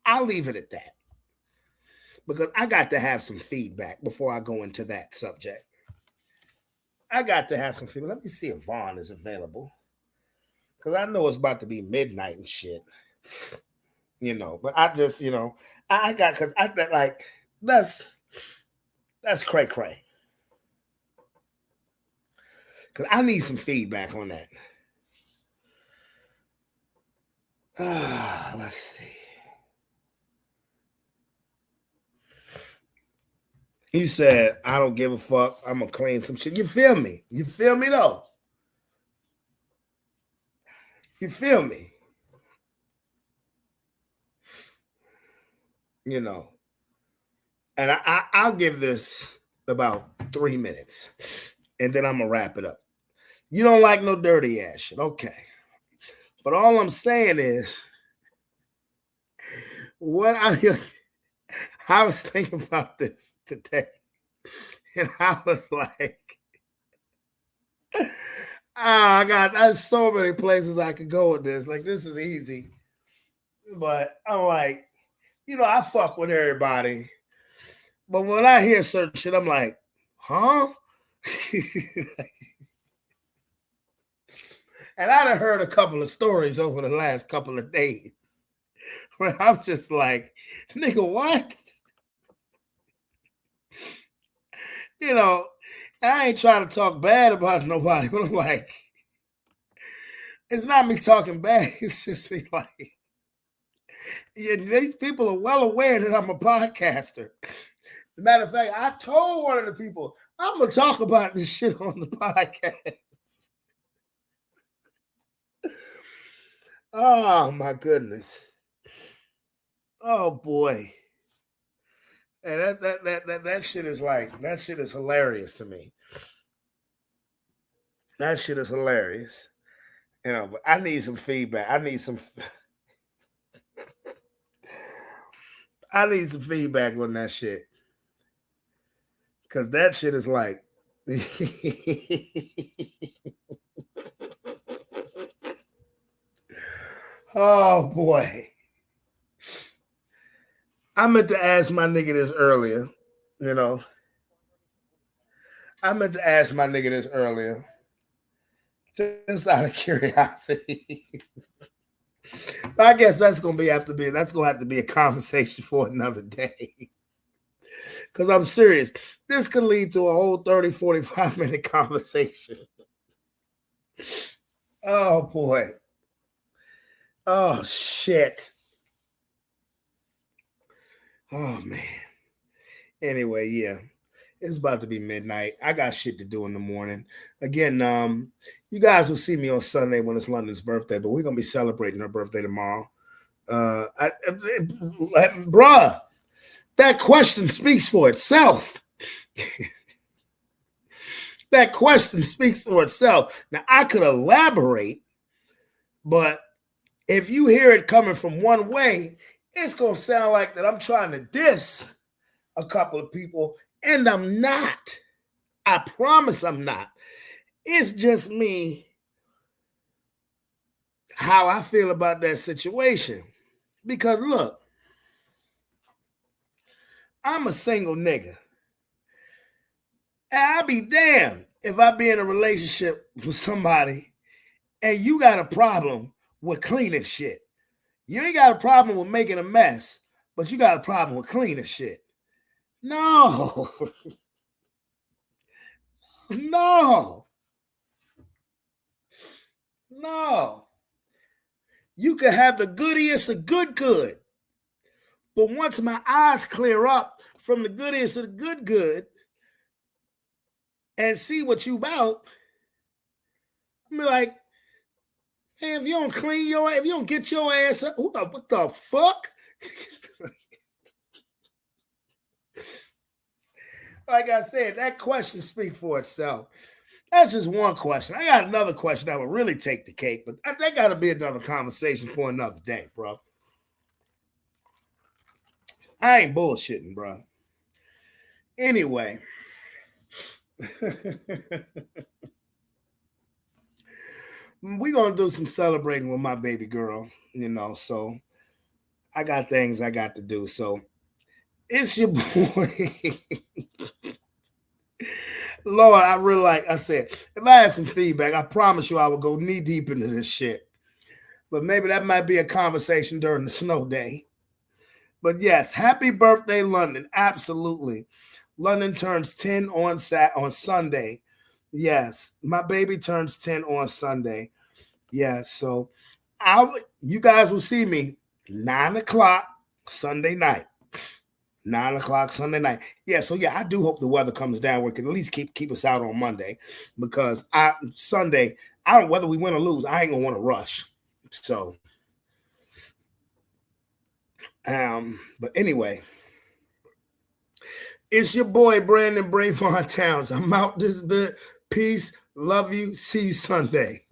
I'll leave it at that. Because I got to have some feedback before I go into that subject. I got to have some feedback. Let me see if Vaughn is available. Because I know it's about to be midnight and shit. You know, but I just, you know, I got, because I like, that's cray cray. Because I need some feedback on that. Let's see. You said, I don't give a fuck. I'm going to clean some shit. You feel me? You feel me, though? You feel me? You know. And I'll give this about 3 minutes. And then I'm going to wrap it up. You don't like no dirty ass shit. Okay. But all I'm saying is, I was thinking about this today. And I was like, there's so many places I could go with this. Like, this is easy. But I'm like, you know, I fuck with everybody. But when I hear certain shit, I'm like, huh? And I done heard a couple of stories over the last couple of days where I'm just like, nigga, what? You know, and I ain't trying to talk bad about nobody, but I'm like, it's not me talking bad. It's just me like, yeah, these people are well aware that I'm a podcaster. As a matter of fact, I told one of the people, I'm going to talk about this shit on the podcast. Oh, my goodness. Oh, boy. And that shit is like, that shit is hilarious to me. That shit is hilarious. You know, but I need some feedback. I need some feedback on that shit. Because that shit is like, oh boy. I meant to ask my nigga this earlier, you know. Just out of curiosity. But I guess that's gonna have to be a conversation for another day. Because I'm serious. This could lead to a whole 30, 45-minute conversation. Oh, boy. Oh, shit. Oh, man. Anyway, yeah. It's about to be midnight. I got shit to do in the morning. Again, you guys will see me on Sunday when it's London's birthday, but we're going to be celebrating her birthday tomorrow. Bruh, that question speaks for itself. That question speaks for itself. Now, I could elaborate, but if you hear it coming from one way, it's going to sound like that I'm trying to diss a couple of people, and I'm not. I promise I'm not. It's just me, how I feel about that situation. Because look, I'm a single nigga. And I'll be damned if I be in a relationship with somebody and you got a problem with cleaning shit. You ain't got a problem with making a mess, but you got a problem with cleaning shit. No. No. No. You can have the goodiest of good. But once my eyes clear up from the goodiest of the good and see what you about, I'm like, hey, if you don't clean your ass, if you don't get your ass up, what the fuck? Like I said, that question speaks for itself. That's just one question. I got another question that would really take the cake, but that got to be another conversation for another day, bro. I ain't bullshitting, bro. Anyway. We're going to do some celebrating with my baby girl, so I got things I got to do. So it's your boy. Lord, I really I said, if I had some feedback, I promise you I would go knee deep into this shit. But maybe that might be a conversation during the snow day. But yes, happy birthday, London. Absolutely. London turns 10 on Sunday. Yes, my baby turns 10 on Sunday. Yes, so you guys will see me 9 o'clock Sunday night. 9 o'clock Sunday night. Yeah, so yeah, I do hope the weather comes down. We can at least keep us out on Monday, because Sunday, whether we win or lose, I ain't gonna want to rush. So, but anyway, it's your boy Brandon Brayvon Towns. I'm out this bit. Peace, love you. See you Sunday.